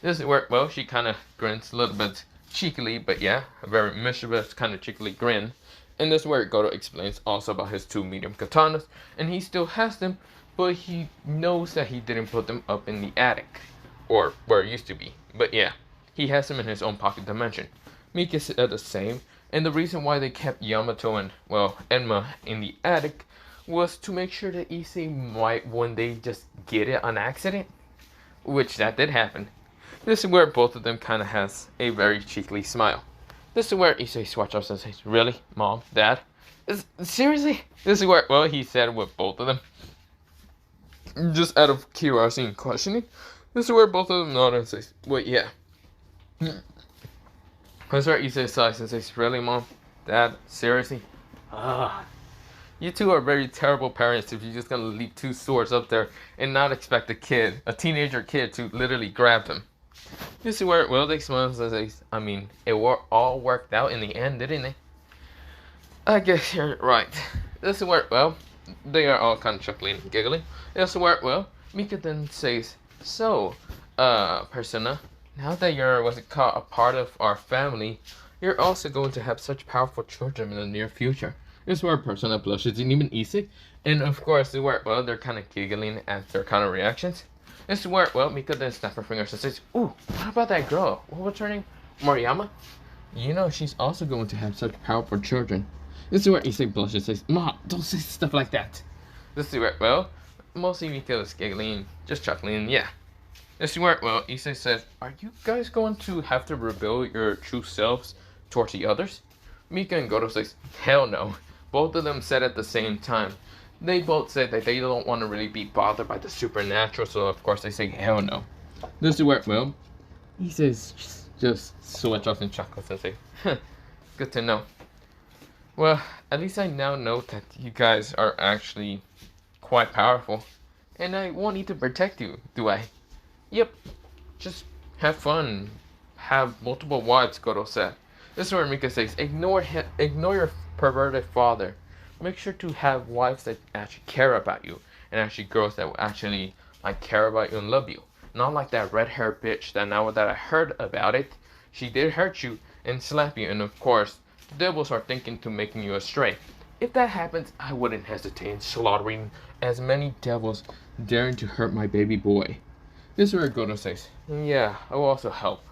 This is where, well, she kind of grins a little bit cheekily, but yeah, a very mischievous kind of cheekily grin. And this is where Goto explains also about his two medium katanas, and he still has them, but he knows that he didn't put them up in the attic, or where it used to be. But yeah, he has them in his own pocket dimension. Mika said the same, and the reason why they kept Yamato and, well, Enma in the attic was to make sure that Issei might one day just get it on accident, which that did happen. This is where both of them kind of has a very cheekily smile. This is where Issei switches up and says, really? Mom? Dad? Seriously? This is where, well, he said with both of them. Just out of curiosity and questioning. This is where both of them nod and say, wait, yeah. That's where Issei sighs and says, really, Mom? Dad? Seriously? You two are very terrible parents if you're just gonna leave two swords up there and not expect a teenager kid, to literally grab them. This is where, well, they smile and say, I mean, it all worked out in the end, didn't it? I guess you're right. This is where, well, they are all kind of chuckling and giggling. This is where, well, Mika then says, so, Persona, now that you're, a part of our family, you're also going to have such powerful children in the near future. This is where Persona blushes, and even Issei. And of course, this is where, well, they're kind of giggling at their kind of reactions. This is where, well, Mika then snaps her fingers and says, ooh, what about that girl? What's her name? Moriyama? You know, she's also going to have such powerful children. This is where Issei blushes and says, Ma, don't say stuff like that. This is where, well, mostly Mika is giggling, just chuckling, yeah. This is where, well, Issei says, are you guys going to have to reveal your true selves towards the others? Mika and Goto says, hell no. Both of them said at the same time. They both said that they don't want to really be bothered by the supernatural, so of course they say hell no. This is where, well, he says, Just switch off in Choco Sensei. Good to know. Well, at least I now know that you guys are actually quite powerful. And I won't need to protect you, do I? Yep. Just have fun. Have multiple wives, Goto said. This is where Mika says, ignore your perverted father. Make sure to have wives that actually care about you. And actually girls that will actually care about you and love you. Not like that red haired bitch that now that I heard about it, she did hurt you and slap you, and of course, the devils are thinking to making you astray. If that happens, I wouldn't hesitate in slaughtering as many devils daring to hurt my baby boy. This is where Goto says, yeah, I will also help.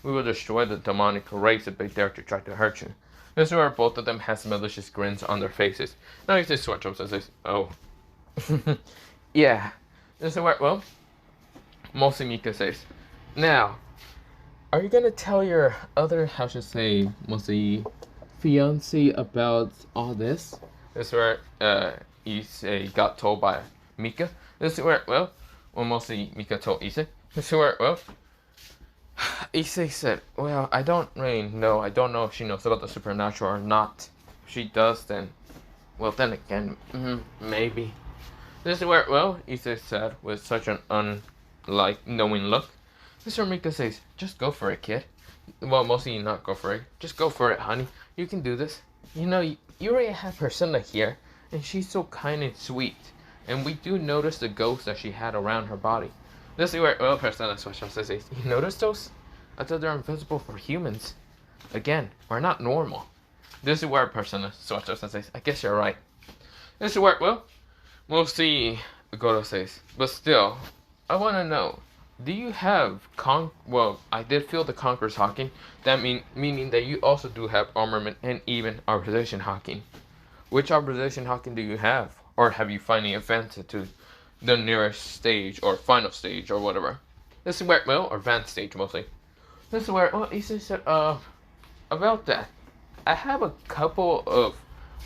We will destroy the demonic race if they dare to try to hurt you. This is where both of them has malicious grins on their faces. Now he says switch up and says, oh. Yeah. This is where, well, mostly Mika says, now, are you gonna tell your other, how should I say, mostly fiance about all this? This is where Issei got told by Mika. This is where, well, mostly Mika told Issei. This is where, well, Issei said, well, I don't really know. I don't know if she knows about the supernatural or not. If she does, then, well, then again, maybe. This is where, well, Issei said with such an knowing look. This is where Mika says, just go for it, kid. Well, mostly not go for it. Just go for it, honey. You can do this. You know, you already have Persona here, and she's so kind and sweet. And we do notice the ghosts that she had around her body. This is where, well, Persona Switch says, you notice those? I thought they're invisible for humans. Again, we're not normal. This is where Persona Switch says, I guess you're right. This is where, well, we'll see, Goto says. But still, I want to know. Do you have well, I did feel the Conqueror's Hawking. That meaning that you also do have armament and even opposition Hawking. Which opposition Hawking do you have? Or have you finally advanced to the nearest stage or final stage or whatever? This is where, well, or advanced stage mostly. This is where, well, Issei said, about that. I have a couple of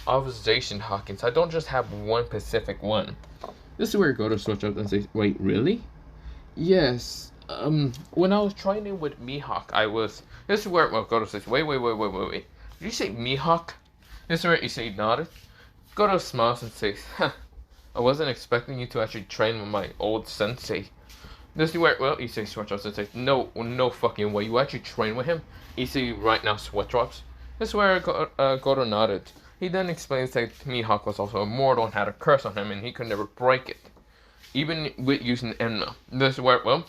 opposition Hawkins. I don't just have one specific one. This is where Goto switch up and says, wait, really? Yes, when I was training with Mihawk, this is where, well, Goto says, wait. Did you say Mihawk? This is where Issei nodded. Goto smiles and says, I wasn't expecting you to actually train with my old sensei. This is where, well, Issei switch ups and says, no fucking way, you actually train with him? Issei right now switch ups. This is where Goto nodded. He then explains that Mihawk was also immortal and had a curse on him and he could never break it. Even with using Enma. This is where, well,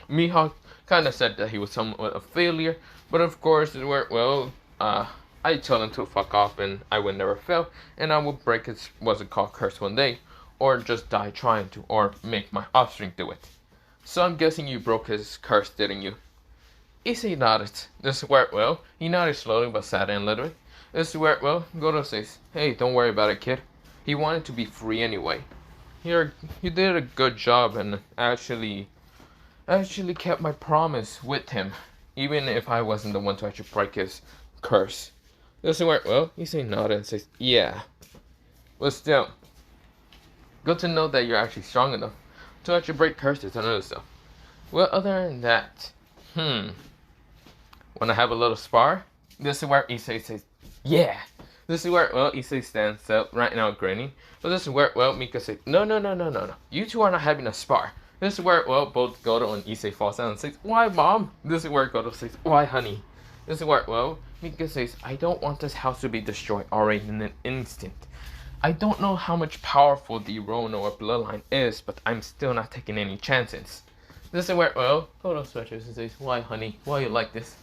Mihawk kind of said that he was somewhat a failure, but of course, this is where, well, I tell him to fuck off and I would never fail, and I would break his, what's it called, curse one day, or just die trying to, or make my offspring do it. So I'm guessing you broke his curse, didn't you? Issei nodded. This is where, well, he nodded slowly but sadly and literally. This is where, well, Goto says, hey, don't worry about it, kid. He wanted to be free anyway. You did a good job and actually kept my promise with him, even if I wasn't the one to actually break his curse. This is where, well, Issei nodded and says, yeah. But still, good to know that you're actually strong enough to actually break curses and other stuff. Well, other than that, wanna have a little spar? This is where Issei says, yeah. This is where, well, Issei stands up right now grinning. But this is where, well, Mika says, no. You two are not having a spar. This is where, well, both Goto and Issei fall down and says, why, mom? This is where Goto says, why, honey? This is where, well, Mika says, I don't want this house to be destroyed already in an instant. I don't know how much powerful the Rono or Bloodline is, but I'm still not taking any chances. This is where, well, Goto stretches and says, why, honey? Why you like this?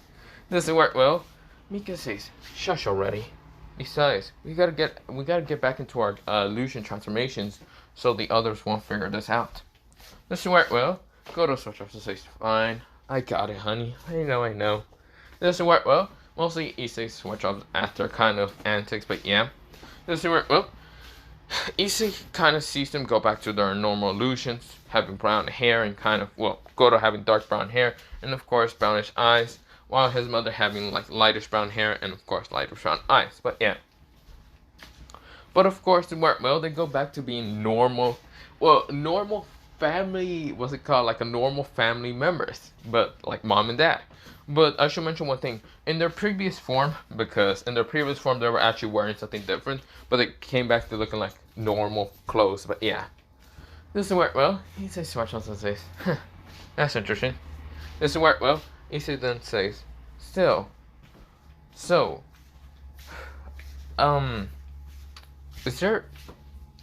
This is where, well, Mika says, shush already. Besides, we gotta get back into our illusion transformations so the others won't figure this out. This is where, well, Goto switch up and says, fine, I got it, honey. I know. This is where, well, mostly Issei switch up after kind of antics, but yeah. This is where, well, Issei kind of sees them go back to their normal illusions, having brown hair and kind of, well, Goto having dark brown hair and of course brownish eyes, while his mother having like lightish brown hair and of course lightish brown eyes. But yeah. But of course, well, they go back to being normal family, what's it called, like a normal family members, but like mom and dad. But I should mention one thing. In their previous form, because in their previous form they were actually wearing something different, but they came back to looking like normal clothes. But yeah. This is where, well, he says smartphones and says, huh, that's interesting. This is where, well, Issei then says, still, so, is there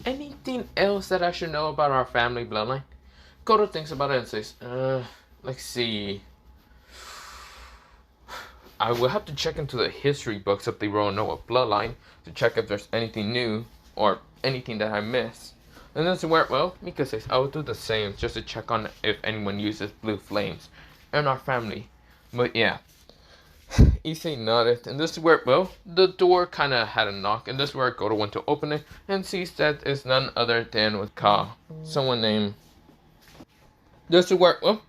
anything else that I should know about our family bloodline? Kodo thinks about it and says, let's see. I will have to check into the history books of the Royal Noah bloodline to check if there's anything new or anything that I missed. And this is where, well, Mika says, I will do the same just to check on if anyone uses blue flames in our family. But yeah, Issei nodded, and this is where, well, the door kind of had a knock, and this is where Goto went to open it and sees that it's none other than with someone named. This is where, well,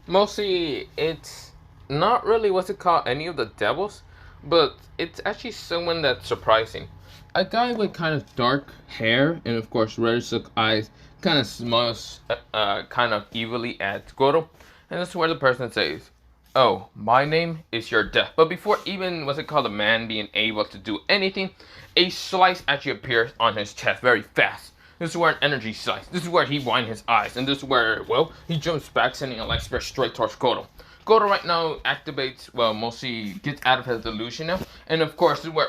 mostly it's not really what's it called, any of the devils, but it's actually someone that's surprising. A guy with kind of dark hair and of course red silk eyes kind of smiles kind of evilly at Goro. And this is where the person says, oh, my name is your death. But before even, what's it called, a man being able to do anything, a slice actually appears on his chest very fast. This is where an energy slice. This is where he winds his eyes. And this is where, well, he jumps back, sending a light spear straight towards Goro. Goro right now activates, well, mostly gets out of his illusion now. And of course, this is where,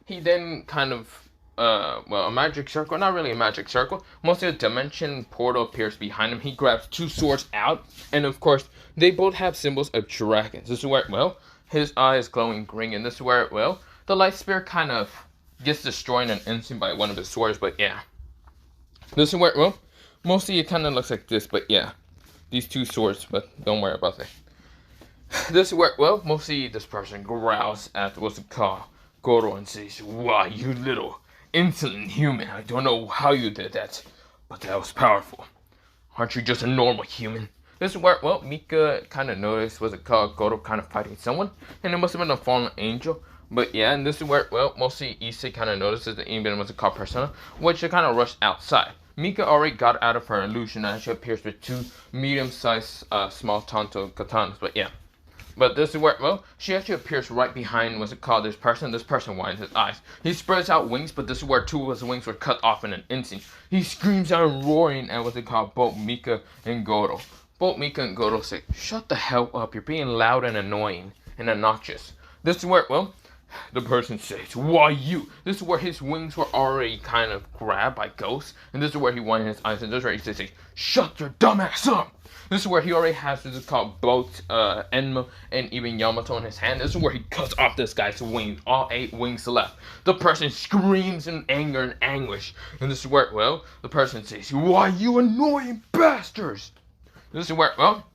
he then kind of, well, a magic circle, not really a magic circle, mostly a dimension portal appears behind him. He grabs two swords out, and of course, they both have symbols of dragons. This is where, well, his eye is glowing green, and this is where, well, the light spear kind of gets destroyed in an instant by one of his swords, but yeah. This is where, well, mostly it kind of looks like this, but yeah, these two swords, but don't worry about that. This is where, well, mostly this person growls at what's it called, Goro, and says, "Why, you little insolent human, I don't know how you did that, but that was powerful. Aren't you just a normal human?" This is where, well, Mika kind of noticed, what's it called, Goro kind of fighting someone, and it must have been a fallen angel. But yeah, and this is where, well, mostly Issei kind of notices that even what's it called, Persona, which she kind of rushed outside. Mika already got out of her illusion, and she appears with two medium-sized small Tanto katanas, but yeah. But this is where, well, she actually appears right behind, what's it called, this person. This person winds his eyes. He spreads out wings, but this is where two of his wings were cut off in an instant. He screams out roaring at what's it called, both Mika and Goro. Both Mika and Goro say, "Shut the hell up, you're being loud and annoying and obnoxious." This is where, well, the person says, "Why you?" This is where his wings were already kind of grabbed by ghosts. And this is where he winds his eyes, and this is where he says, "Shut your dumbass up." This is where he already has, this is called, both Enma and even Yamato in his hand. This is where he cuts off this guy's wings, all 8 wings left. The person screams in anger and anguish. And this is where, well, the person says, "Why, you annoying bastards!" This is where, well,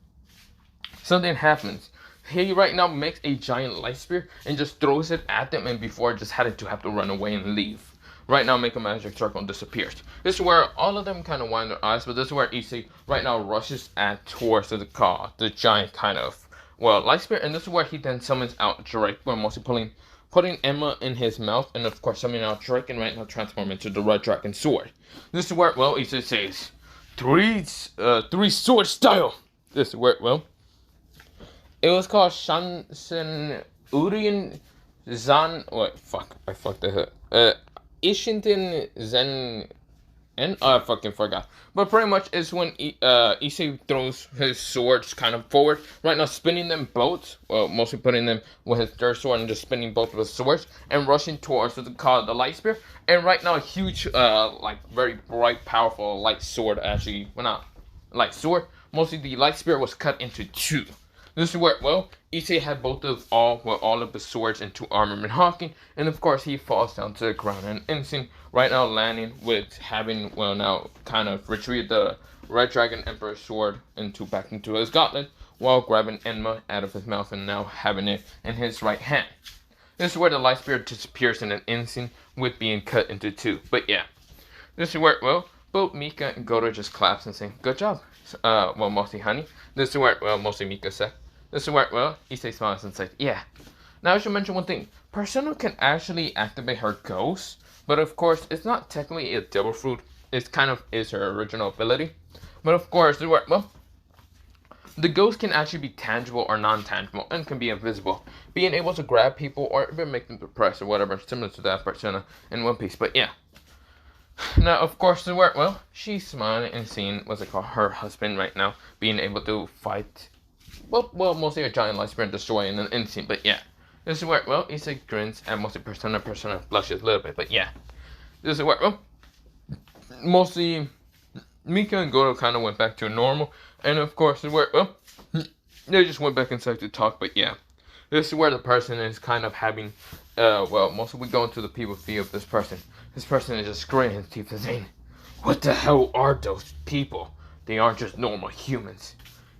something happens. He right now makes a giant light spear and just throws it at them, and before just had to have to run away and leave. Right now, make a magic circle and disappears. This is where all of them kind of wind their eyes, but this is where Issei right now rushes towards the giant kind of, well, light spear, and this is where he then summons out Drake, where mostly putting Emma in his mouth, and of course summoning out Drake, and right now transform into the Red Dragon Sword. This is where, well, Issei says, three sword style. This is where, well, it was called Shansen Urien Zan. What? Fuck, I fucked that up. Ishinten Zen, and I fucking forgot. But pretty much is when Issei throws his swords kind of forward. Right now, spinning them both. Well, mostly putting them with his third sword and just spinning both of his swords and rushing towards what's called the light spear. And right now, a huge, like very bright, powerful light sword. Actually, well, not light sword. Mostly the light spear was cut into 2. This is where, well, Issei had all of the swords and 2 armament hawking, and of course he falls down to the ground in an instant, right now landing with having, well, now kind of retrieved the Red Dragon Emperor's sword back into his gauntlet, while grabbing Enma out of his mouth and now having it in his right hand. This is where the light spear disappears in an instant with being cut into 2. But yeah, this is where, well, both Mika and Goro just claps and say, "Good job." Well, mostly honey. This is where, well, mostly Mika said. This is where, well, Issei smiles and says, "Yeah." Now I should mention one thing. Persona can actually activate her ghost, but of course, it's not technically a devil fruit. It kind of is her original ability. But of course, this is where, well, The ghost can actually be tangible or non-tangible and can be invisible, being able to grab people or even make them depressed or whatever, similar to that persona in One Piece. But yeah. Now, of course, the work, well, she's smiling and seeing, what's it called, her husband right now, being able to fight, well, mostly a giant light spirit destroying an insane, but yeah. This is where, well, Issei grins and mostly persona blushes a little bit, but yeah. This is where, well, mostly Mika and Goro kind of went back to normal, and of course, where, well, they just went back inside to talk, but yeah. This is where the person is kind of having, well, mostly we go into the POV of this person. This person is just gritting his teeth and saying, "What the hell are those people? They aren't just normal humans.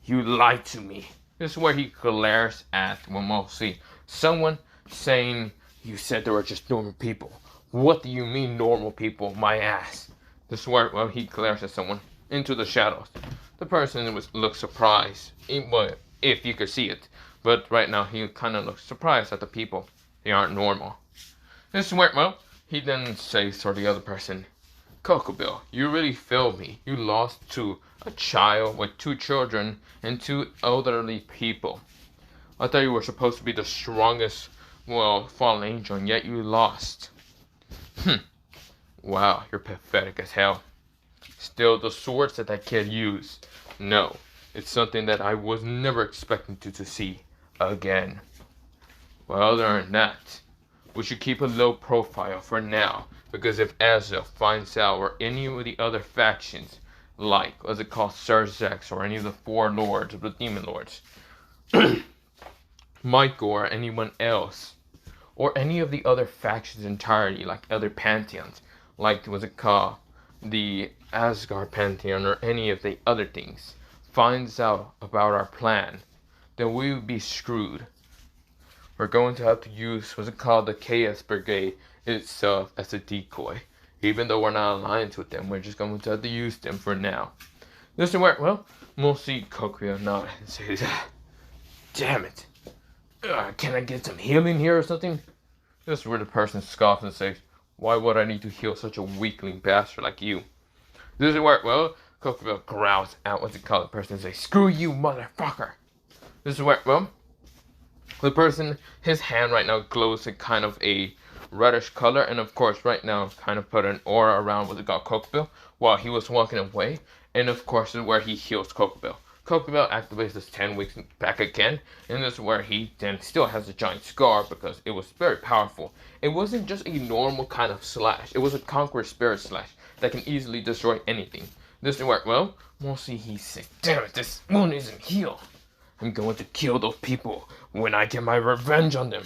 You lied to me." This is where he glares at, well, mostly someone saying, "You said they were just normal people. What do you mean normal people, my ass?" This is where, well, he glares at someone into the shadows. The person looks surprised, if you could see it. But right now, he kind of looks surprised at the people. They aren't normal. This is where, well, he then says to the other person, "Kokobill, you really failed me. You lost to a child with 2 children and 2 elderly people. I thought you were supposed to be the strongest, well, fallen angel, and yet you lost. Wow, you're pathetic as hell. Still, the swords that kid used, no, it's something that I was never expecting to see again. Well, other than that, we should keep a low profile for now, because if Azel finds out or any of the other factions, like, what's it called, Surzex, or any of the 4 lords of the demon lords, Michael or anyone else, or any of the other factions entirely, like other pantheons, like, what's it called, the Asgard pantheon, or any of the other things, finds out about our plan, then we would be screwed. We're going to have to use, what's it called, the Chaos Brigade itself as a decoy. Even though we're not aligned with them, we're just going to have to use them for now." This is where, well, we'll see Kokuyo nod and say, "Damn it. Can I get some healing here or something?" This is where the person scoffs and says, "Why would I need to heal such a weakling bastard like you?" This is where, well, Kokuyo growls out, what's it called, the person and says, "Screw you, motherfucker." This is where, well, the person, his hand right now glows in kind of a reddish color, and of course right now kind of put an aura around what it called Kokuyo while he was walking away, and of course this is where he heals Kokuyo. Kokuyo activates this 10 weeks back again, and this is where he then still has a giant scar because it was very powerful. It wasn't just a normal kind of slash, it was a conqueror spirit slash that can easily destroy anything. This is where, well, mostly he said, "Damn it, this wound isn't healed. I'm going to kill those people when I get my revenge on them."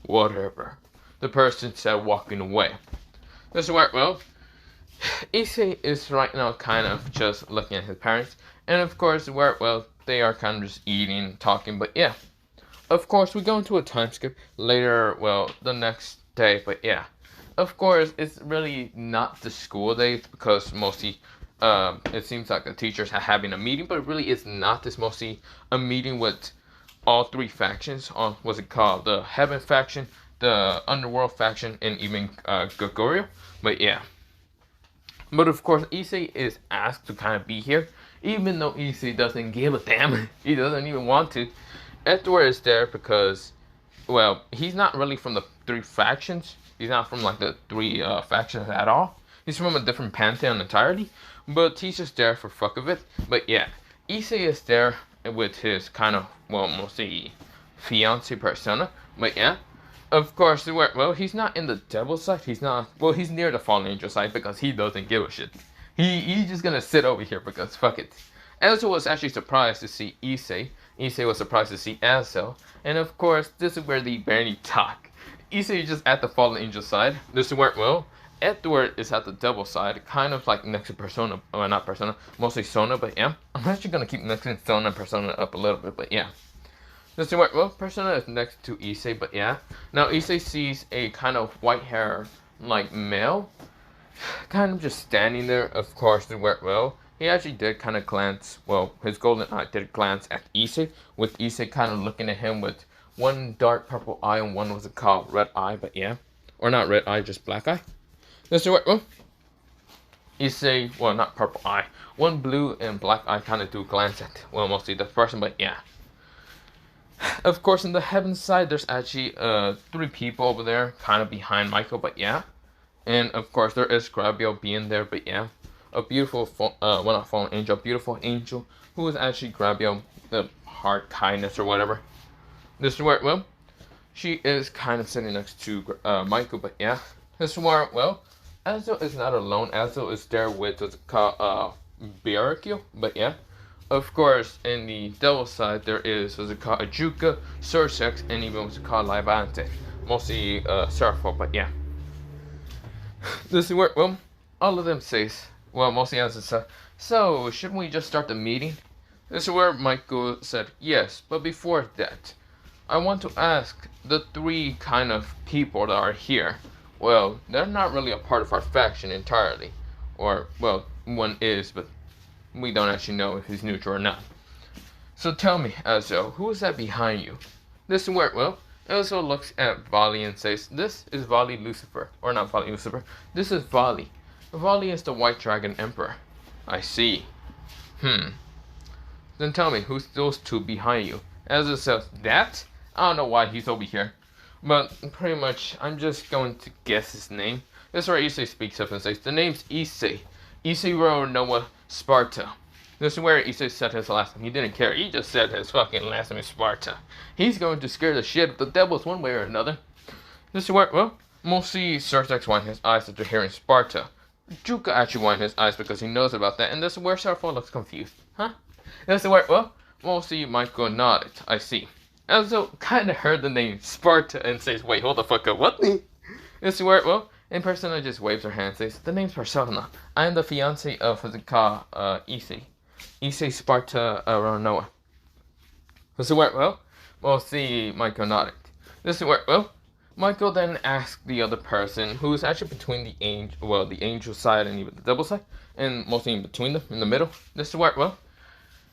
Whatever. The person said, walking away. This is where, well, Issei is right now kind of just looking at his parents. And of course, where, well, they are kind of just eating, talking, but yeah. Of course, we go into a time skip later, well, the next day, but yeah. Of course, it's really not the school days because mostly it seems like the teachers are having a meeting, but it really is not. It's mostly a meeting with all 3 factions on, what's it called, the Heaven faction, the Underworld faction, and even Goguryeo. But yeah. But of course, Issei is asked to kind of be here, even though Issei doesn't give a damn. He doesn't even want to. Edward is there because, well, he's not really from the 3 factions. He's not from like the 3 factions at all. He's from a different pantheon entirely. But he's just there for fuck of it. But yeah, Issei is there with his kind of, well, mostly fiance persona. But yeah, of course, well, he's not in the devil's side. He's not, well, he's near the fallen angel side because he doesn't give a shit. He's just gonna sit over here because fuck it. Azel was actually surprised to see Issei. Issei was surprised to see Azel. And of course, this is where they barely talk. Issei is just at the fallen angel side. This is where, well, Edward is at the devil side, kind of like next to Persona, well, not Persona, mostly Sona, but yeah. I'm actually gonna keep mixing Sona and Persona up a little bit, but yeah. This is where, well, Persona is next to Issei, but yeah. Now Issei sees a kind of white hair, like, male, kind of just standing there. Of course, where, well, he actually did kind of glance, well, his golden eye did glance at Issei, with Issei kind of looking at him with one dark purple eye and one was called red eye, but yeah. Or not red eye, just black eye. This is where, well, Issei, well, not purple eye. One blue and black eye kind of do glance at, well, mostly the person, but yeah. Of course, in the heaven side, there's actually 3 people over there, kind of behind Michael, but yeah. And of course, there is Grabio being there, but yeah. A beautiful, well, not fallen angel, a beautiful angel who is actually Grabio, the heart kindness or whatever. This is where, well, she is kind of sitting next to Michael, but yeah. This is where, well, Azo is not alone. Azo is there with what's called Byakuya, but yeah. Of course, in the devil side, there is what's it called Ajuka, Sursex, and even what's it called Levante. Mostly Serapho, but yeah. This is where, well, all of them says, well, mostly as it said, so shouldn't we just start the meeting? This is where Michael said yes, but before that, I want to ask the 3 kind of people that are here. Well, they're not really a part of our faction entirely. Or, well, one is, but we don't actually know if he's neutral or not. So tell me, Azo, who is that behind you? This is where, well, Azo looks at Vali and says, this is Vali Lucifer. Or not Vali Lucifer, this is Vali. Vali is the White Dragon Emperor. I see. Then tell me, who's those 2 behind you? Azo says, that? I don't know why he's over here. But pretty much, I'm just going to guess his name. This is where Issei speaks up and says, the name's Issei. Issei Noah Sparta. This is where Issei said his last name. He didn't care. He just said his fucking last name is Sparta. He's going to scare the shit out of the devils one way or another. This is where, well, mostly Sursex won his eyes after hearing Sparta. Juka actually won his eyes because he knows about that. And this is where Sarfo looks confused. Huh? This is where, well, mostly Michael nodded. I see. Azo kind of heard the name Sparta and says, wait, hold the fuck up, what? This is where, well, in Persona just waves her hand and says, the name's Persona. I am the fiance of what's it called, Issei. Issei Sparta Noah. This is where, well, mostly Michael nodded. This is where, well, Michael then asked the other person, who is actually between the angel side and even the devil side, and mostly in between them, in the middle. This is where, well,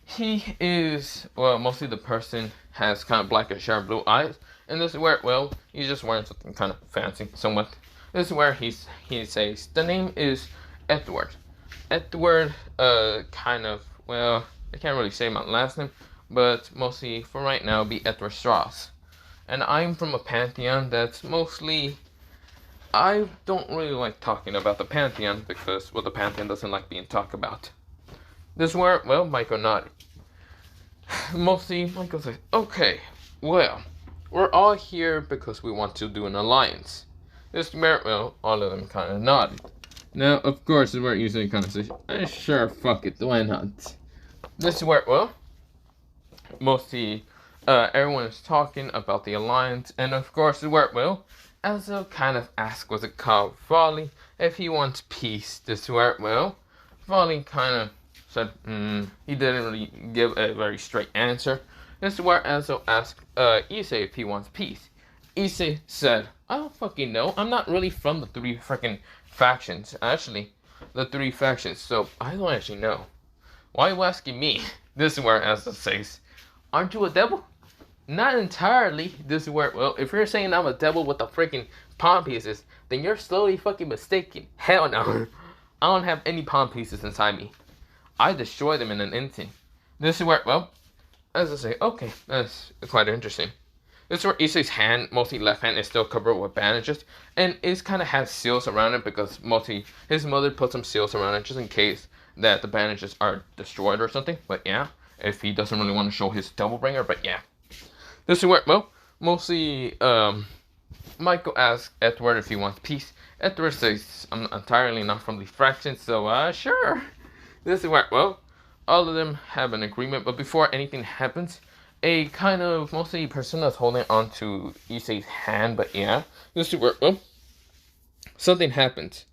he is, well, mostly the person has kind of blackish hair and blue eyes. And this is where, well, he's just wearing something kind of fancy, somewhat. This is where he says, the name is Edward. Edward, kind of, well, I can't really say my last name, but mostly, for right now, be Edward Strauss. And I'm from a pantheon that's mostly, I don't really like talking about the pantheon, because, well, the pantheon doesn't like being talked about. This is where, well, Michael nodded. Mostly, Michael says, okay, well, we're all here because we want to do an alliance. This is where, well, all of them kind of nodded. Now, of course, this is where you say kind of says, sure, fuck it, why not? This is where, well, mostly, everyone is talking about the alliance, and of course, this is where, well, Azo kind of asked, was it called Vali, if he wants peace. This is where, well, Vali kind of said, he didn't really give a very straight answer. This is where Azo asked Issei if he wants peace. Issei said, I don't fucking know. I'm not really from the 3 freaking factions. Actually, the 3 factions, so I don't actually know. Why are you asking me? This is where Azo says, aren't you a devil? Not entirely. This is where, well, if you're saying I'm a devil with the freaking palm pieces, then you're slowly fucking mistaken. Hell no. I don't have any palm pieces inside me. I destroy them in an instant. This is where, well, as I say, okay, that's quite interesting. This is where Issei's hand, mostly left hand, is still covered with bandages, and it kind of has seals around it because mostly his mother put some seals around it just in case that the bandages are destroyed or something. But yeah, if he doesn't really want to show his double bringer, but yeah. This is where, well, mostly, Michael asks Edward if he wants peace. Edward says, I'm entirely not from the faction, so, sure. This is where, well, all of them have an agreement, but before anything happens, a kind of, mostly Persona is holding on to Issei's hand, but yeah. This is where, well, something happens.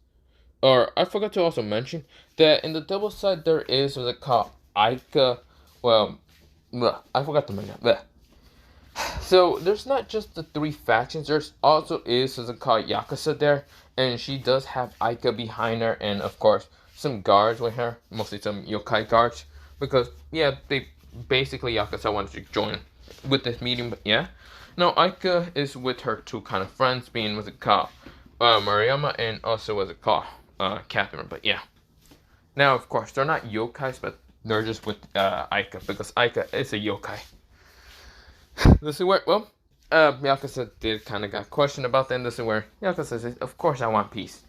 Or, I forgot to also mention that in the devil side, there is what's it called, Aika, well, I forgot to mention that. So, there's not just the 3 factions, there's also is what's it called, Yakuza there, and she does have Aika behind her, and of course, some guards with her, mostly some yokai guards, because, yeah, they basically, Yakuza wanted to join with this meeting, but yeah. Now, Aika is with her 2 kind of friends, being, what's it called, Mariama, and also, what's it called, Catherine, but yeah. Now, of course, they're not yokais, but they're just with Aika, because Aika is a yokai. This is where, well, Yakuza did kind of got questioned about that, and this is where Yakuza says, of course I want peace.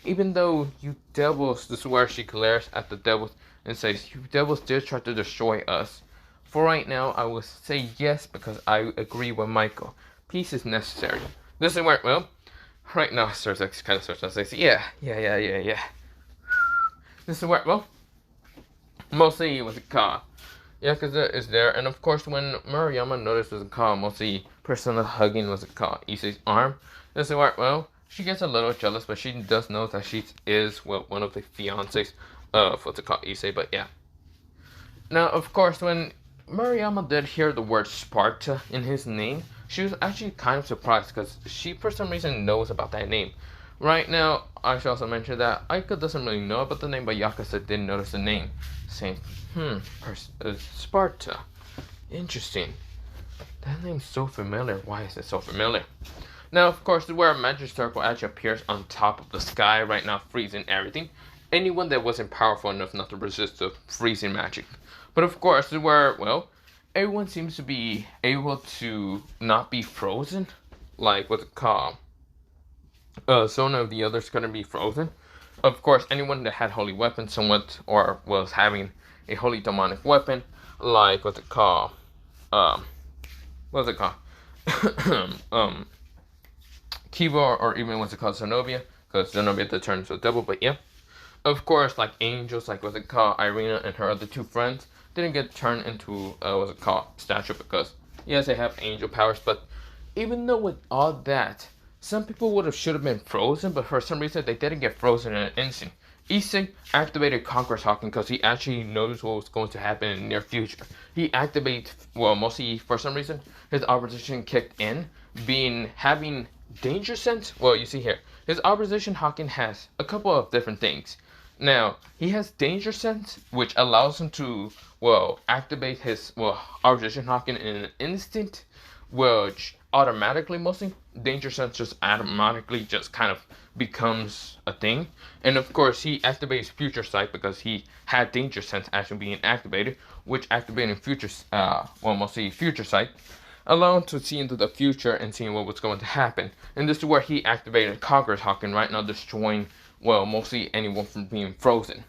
Even though you devils, this is where she glares at the devils and says, you devils did try to destroy us. For right now, I will say yes because I agree with Michael. Peace is necessary. This is where, well, right now, Cersei kind of starts to say, yeah. This is where, well, mostly it was a car. Yakuza is there, and of course, when Murayama notices a car, mostly person hugging was a car. Issei's arm. This is where, well, she gets a little jealous, but she does know that she is, well, one of the fiancés of what's it called, Issei, but yeah. Now, of course, when Murayama did hear the word Sparta in his name, she was actually kind of surprised because she, for some reason, knows about that name. Right now, I should also mention that Aika doesn't really know about the name, but Yakuza did notice the name, saying, Sparta. Interesting. That name's so familiar. Why is it so familiar? Now, of course, where a magic circle actually appears on top of the sky right now, freezing everything. Anyone that wasn't powerful enough not to resist the freezing magic. But of course, where, well, everyone seems to be able to not be frozen. Like, what's it called? So none of the others couldn't be frozen. Of course, anyone that had holy weapons somewhat, or was having a holy demonic weapon, like, what's it called? Kiva, or even what's it called, Zenobia, because Zenobia did turn into a devil, but yeah. Of course, like angels, like what's it called, Irina and her other two friends, didn't get turned into, what's it called, statue, because, yes, they have angel powers, but even though with all that, some people should have been frozen, but for some reason, they didn't get frozen in an instant. Issei activated Conqueror's Hawking because he actually knows what was going to happen in the near future. He activated, well, mostly for some reason, his opposition kicked in, having danger sense. Well, you see here, his opposition Hawking has a couple of different things. Now, he has danger sense, which allows him to, well, activate his, well, opposition Hawking in an instant, which automatically, mostly, danger sense just automatically just kind of becomes a thing. And of course, he activates future sight because he had danger sense actually being activated, which activating future, mostly future sight, allowing to see into the future and seeing what was going to happen. And this is where he activated Conqueror's Hawking, right now destroying, well, mostly anyone from being frozen.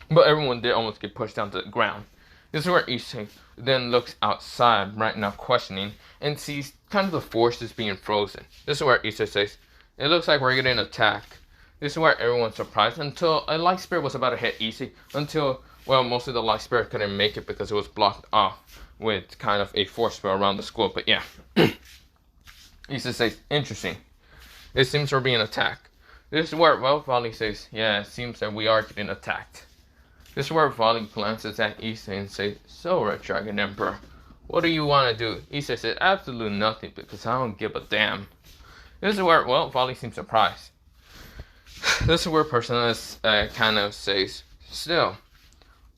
But everyone did almost get pushed down to the ground. This is where Issei then looks outside, right now questioning, and sees kind of the forces being frozen. This is where Issei says, it looks like we're getting attacked. This is where everyone's surprised until a light spirit was about to hit Issei, until, well, mostly the light spirit couldn't make it because it was blocked off with kind of a force spell around the school. But yeah, Issei says, interesting. It seems we're being attacked. This is where, well, Vali says, yeah, it seems that we are getting attacked. This is where Vali glances at Issei and says, so, Red Dragon Emperor, what do you want to do? Issei said, absolutely nothing, because I don't give a damn. This is where, well, Vali seems surprised. This is where Personas kind of says, still,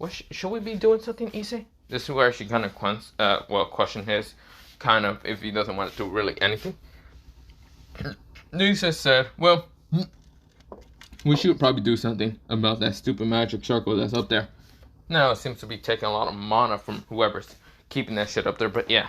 should we be doing something, Issei? This is where she kind of question his, kind of, if he doesn't want to do really anything. Issei said, well, we should probably do something about that stupid magic circle that's up there. Now it seems to be taking a lot of mana from whoever's keeping that shit up there, but yeah.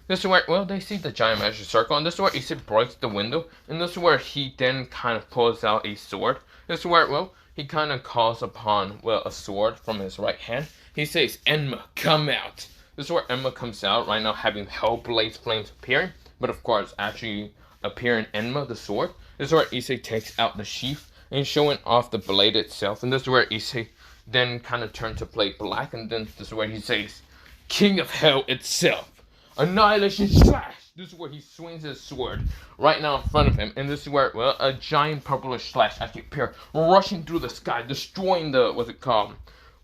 This is where, well, they see the giant magic circle, and this is where Issei breaks the window, and this is where he then kind of pulls out a sword. This is where, well, he kind of calls upon, well, a sword from his right hand. He says, Enma, come out. This is where Enma comes out, right now having Hellblade flames appearing, but of course, actually appearing Enma, the sword. This is where Issei takes out the sheath and showing off the blade itself, and this is where Issei then kind of turns to play black, and then this is where he says, King of Hell itself. Annihilation slash! This is where he swings his sword right now in front of him. And this is where, well, a giant purplish slash actually appears, rushing through the sky, destroying the, what's it called?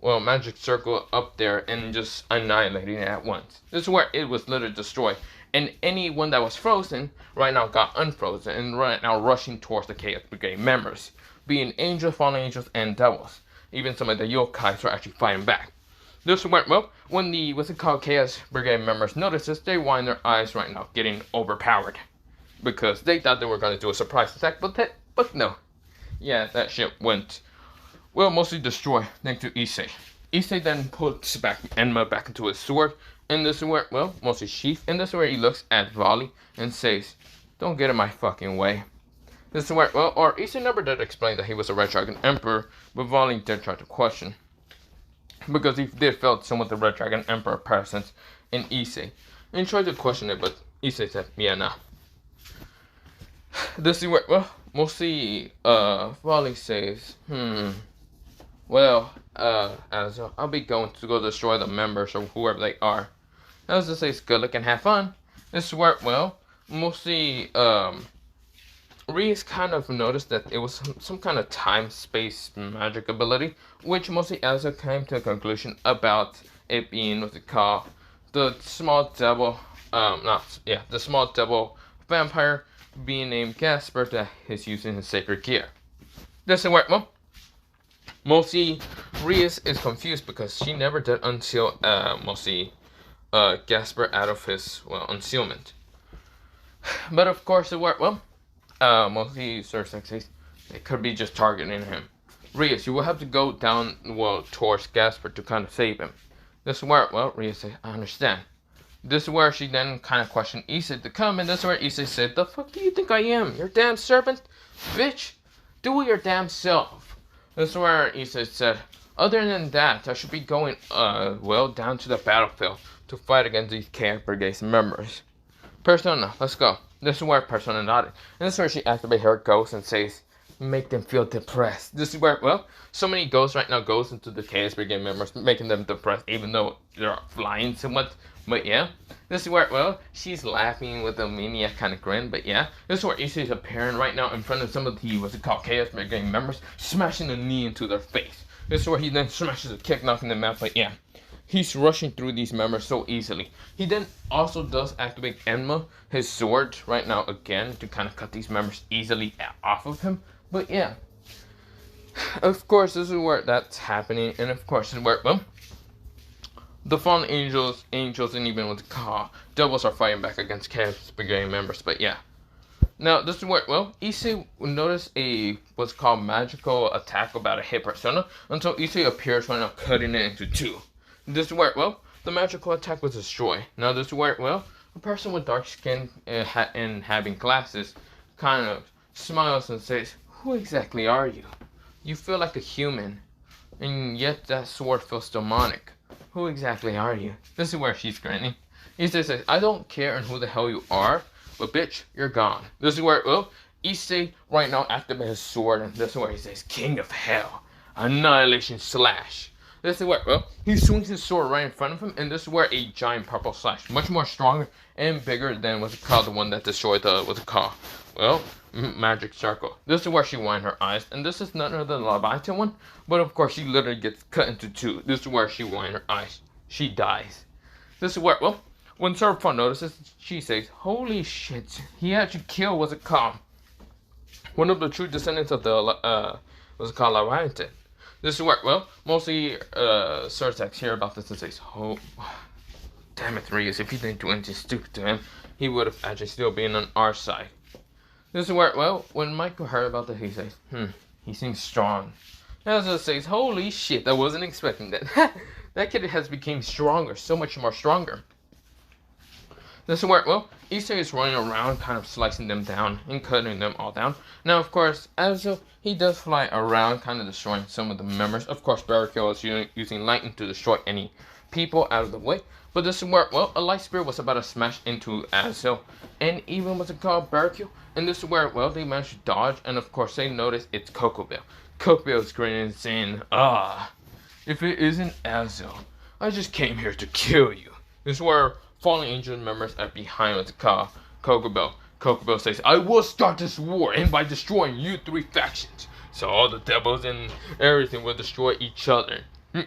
Well, magic circle up there and just annihilating it at once. This is where it was literally destroyed. And anyone that was frozen right now got unfrozen and right now rushing towards the Chaos Brigade members, being angels, fallen angels, and devils. Even some of the yokais were actually fighting back. This went well when the, what's it called, Chaos Brigade members noticed this, they wind their eyes right now, getting overpowered. Because they thought they were going to do a surprise attack, but no. Yeah, that shit went, well, mostly destroy thanks to Issei. Issei then puts back Enma back into his sword, and this is where, well, mostly sheath, and this is where he looks at Volley and says, "Don't get in my fucking way." This is where, well, or Issei never did explain that he was a Red Dragon Emperor, but Volley did try to question, because he did felt some of the Red Dragon Emperor presence in Issei, and tried to question it, but Issei said, "Yeah, nah." This is where, well, mostly, Volley says, well, as I'll be going to go destroy the members or whoever they are. As it says, good luck and have fun. This is where, well, mostly, Reese kind of noticed that it was some kind of time-space magic ability, which mostly Elsa came to a conclusion about it being what they call the small devil, the small devil vampire being named Gasper that is using his sacred gear. This is where, well, mostly Reese is confused because she never did until mostly Gasper out of his, well, unsealment. But of course it worked well. Mostly Sir Sexy, it could be just targeting him. Reese, you will have to go down, well, towards Gasper to kind of save him. This is where, well, Reese said, I understand. This is where she then kind of questioned Issei to come, and this is where Issei said, the fuck do you think I am? Your damn servant? Bitch, do it your damn self. This is where Issei said, other than that, I should be going, well, down to the battlefield to fight against these Chaos Brigade's members. Persona, let's go. This is where Persona nodded. And this is where she activates her ghost and says, make them feel depressed. This is where, well, so many ghosts right now goes into the Chaos Brigade members, making them depressed, even though they're flying somewhat. But yeah, this is where, well, she's laughing with a maniac kind of grin. But yeah, this is where Issei is appearing right now in front of some of the, what's it called, Chaos Brigade members, smashing a knee into their face. This is where he then smashes a kick, knocking them out. But yeah, he's rushing through these members so easily. He then also does activate Enma, his sword, right now again, to kind of cut these members easily off of him. But yeah, of course, this is where that's happening. And of course, this is where, well, the fallen angels, and even with the devils are fighting back against Chaos Brigade members. But yeah, now this is where, well, Issei noticed a what's called magical attack about a hit Persona until Issei appears right now, cutting it into two. This is where, well, the magical attack was destroyed. Now this is where, well, a person with dark skin and having glasses kind of smiles and says, who exactly are you? You feel like a human, and yet that sword feels demonic. Who exactly are you? This is where she's grinning. Issei says, I don't care who the hell you are, but bitch, you're gone. This is where, well, Issei right now activates his sword, and this is where he says, King of Hell, Annihilation Slash. This is where, well, he swings his sword right in front of him, and this is where a giant purple slash, much more stronger and bigger than what's it called, the one that destroyed the, what's it called, well, magic circle. This is where she winds her eyes, and this is none other than the Leviathan one, but of course she literally gets cut into two. This is where she winds her eyes. She dies. This is where, well, when Seraph notices, she says, holy shit, he actually killed, what's it called, one of the true descendants of the, what's it called, Leviathan. This is where, well, mostly, Surtax hear about this and says, oh, damn it, Rios, if he didn't do anything stupid to him, he would have actually still been on our side. This is where, well, when Michael heard about this, he says, he seems strong. Elsa says, holy shit, I wasn't expecting that. That kid has become stronger, so much more stronger. This is where, well, Issei is running around, kind of slicing them down and cutting them all down. Now, of course, Elsa, he does fly around, kind of destroying some of the members. Of course, Barricade is using lightning to destroy any people out of the way. But this is where, well, a light spirit was about to smash into Azel, and even what's it called, Barricade. And this is where, well, they managed to dodge, and of course, they notice it's Cocobell. Cocobell is grinning and saying, if it isn't Azel, I just came here to kill you. This is where fallen angel members are behind what's it called, Cocobell. Cocobell says, I will start this war, and by destroying you three factions. So all the devils and everything will destroy each other. Well,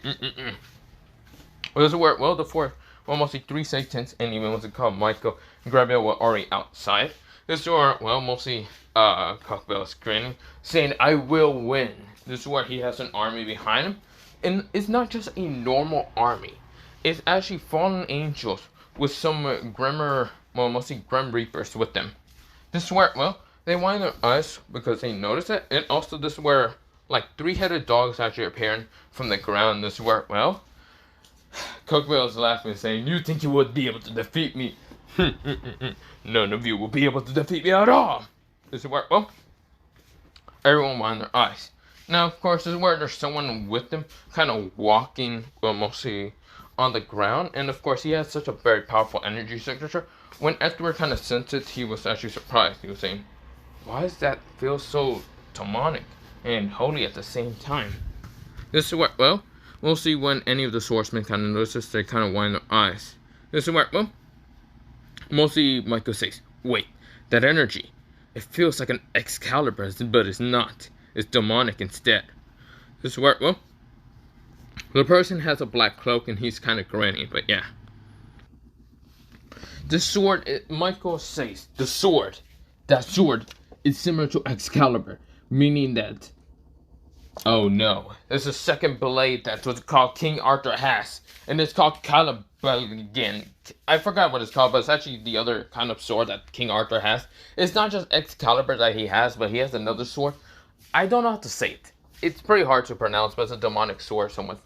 this is where, well, the four, well, mostly three Satans, and even what's it called, Michael and Gabriel were already outside. This is where, well, mostly, Cocobell is grinning, saying, I will win. This is where he has an army behind him. And it's not just a normal army. It's actually fallen angels with some grimmer, well, mostly Grim Reapers with them. This is where, well, they wind their eyes because they notice it. And also this is where like 3-headed dogs actually appearing from the ground. This is where, well, Cookville is laughing and saying, "You think you would be able to defeat me? None of you will be able to defeat me at all." This is where, well, everyone widened their eyes. Now, of course, this is where there's someone with them, kind of walking, well, mostly on the ground. And of course, he has such a very powerful energy signature. When Edward kind of sensed it, he was actually surprised. He was saying, "Why does that feel so demonic and holy at the same time?" This is where, well, we'll see when any of the swordsmen kind of notices, they kind of wind their eyes. This is where, well, mostly Michael says, "Wait, that energy, it feels like an Excalibur, but it's not. It's demonic instead." This is where, well, the person has a black cloak and he's kind of grinning, but yeah. The sword, Michael says, that sword is similar to Excalibur, meaning that, oh no, there's a second blade that's what's called King Arthur has, and it's called Caliban again. I forgot what it's called, but it's actually the other kind of sword that King Arthur has. It's not just Excalibur that he has, but he has another sword. I don't know how to say it. It's pretty hard to pronounce, but it's a demonic sword somewhat.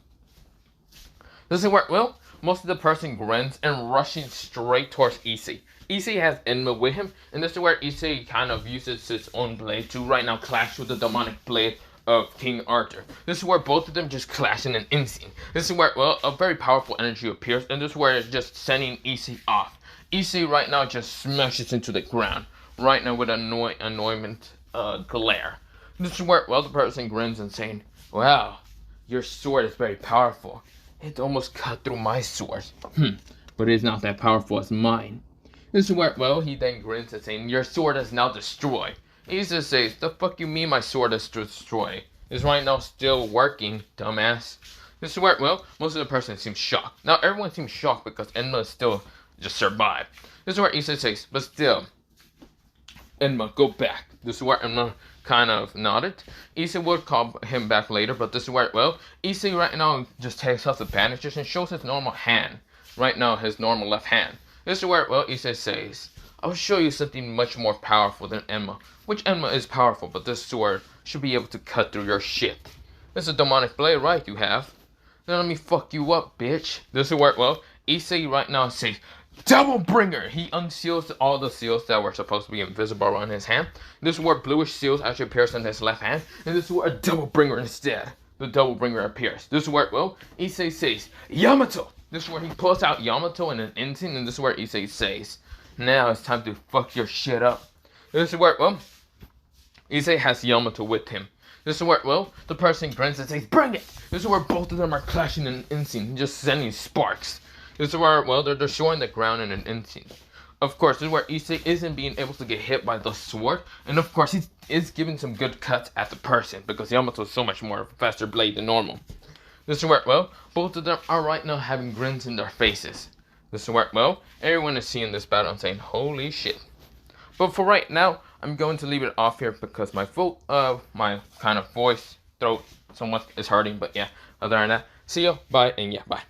This is where, well, most of the person grins and rushing straight towards Issei. Issei has Enma with him, and this is where Issei kind of uses his own blade to right now clash with the demonic blade of King Arthur. This is where both of them just clash in an instant. This is where, well, a very powerful energy appears, and this is where it's just sending Issei off. Issei right now just smashes into the ground, right now with annoyment glare. This is where, well, the person grins and saying, "Wow, your sword is very powerful. It almost cut through my sword. But it's not that powerful as mine." This is where, well, he then grins and saying, "Your sword is now destroyed." He just says, "The fuck you mean my sword is destroyed? It's right now still working, dumbass." This is where, well, most of the person seems shocked. Now, everyone seems shocked because Enma still just survived. This is where Issei says, "But still, Enma, go back." This is where Enma kind of nodded. Issei would call him back later, but this is where, well, Issei right now just takes off the bandages and shows his normal hand. Right now, his normal left hand. This is where, well, Issei says, "I'll show you something much more powerful than Enma." Which Enma is powerful, but this sword should be able to cut through your shit. This is a demonic blade, right, you have? Then let me fuck you up, bitch. This is where, well, Issei right now says, "Double Bringer!" He unseals all the seals that were supposed to be invisible on his hand. This is where bluish seals actually appears on his left hand. And this is where a Double Bringer instead. The Double Bringer appears. This is where, well, Issei says, "Yamato!" This is where he pulls out Yamato in an instant. And this is where Issei says, "Now it's time to fuck your shit up." This is where, well, Issei has Yamato with him. This is where, well, the person grins and says, "Bring it!" This is where both of them are clashing in an instant, just sending sparks. This is where, well, they're destroying the ground in an instant. Of course, this is where Issei isn't being able to get hit by the sword. And of course, he is giving some good cuts at the person because Yamato is so much more faster blade than normal. This is where, well, both of them are right now having grins in their faces. This is where, well, everyone is seeing this battle and saying, "Holy shit." But for right now, I'm going to leave it off here because my kind of voice, throat, somewhat is hurting. But yeah, other than that, see you, bye, and yeah, bye.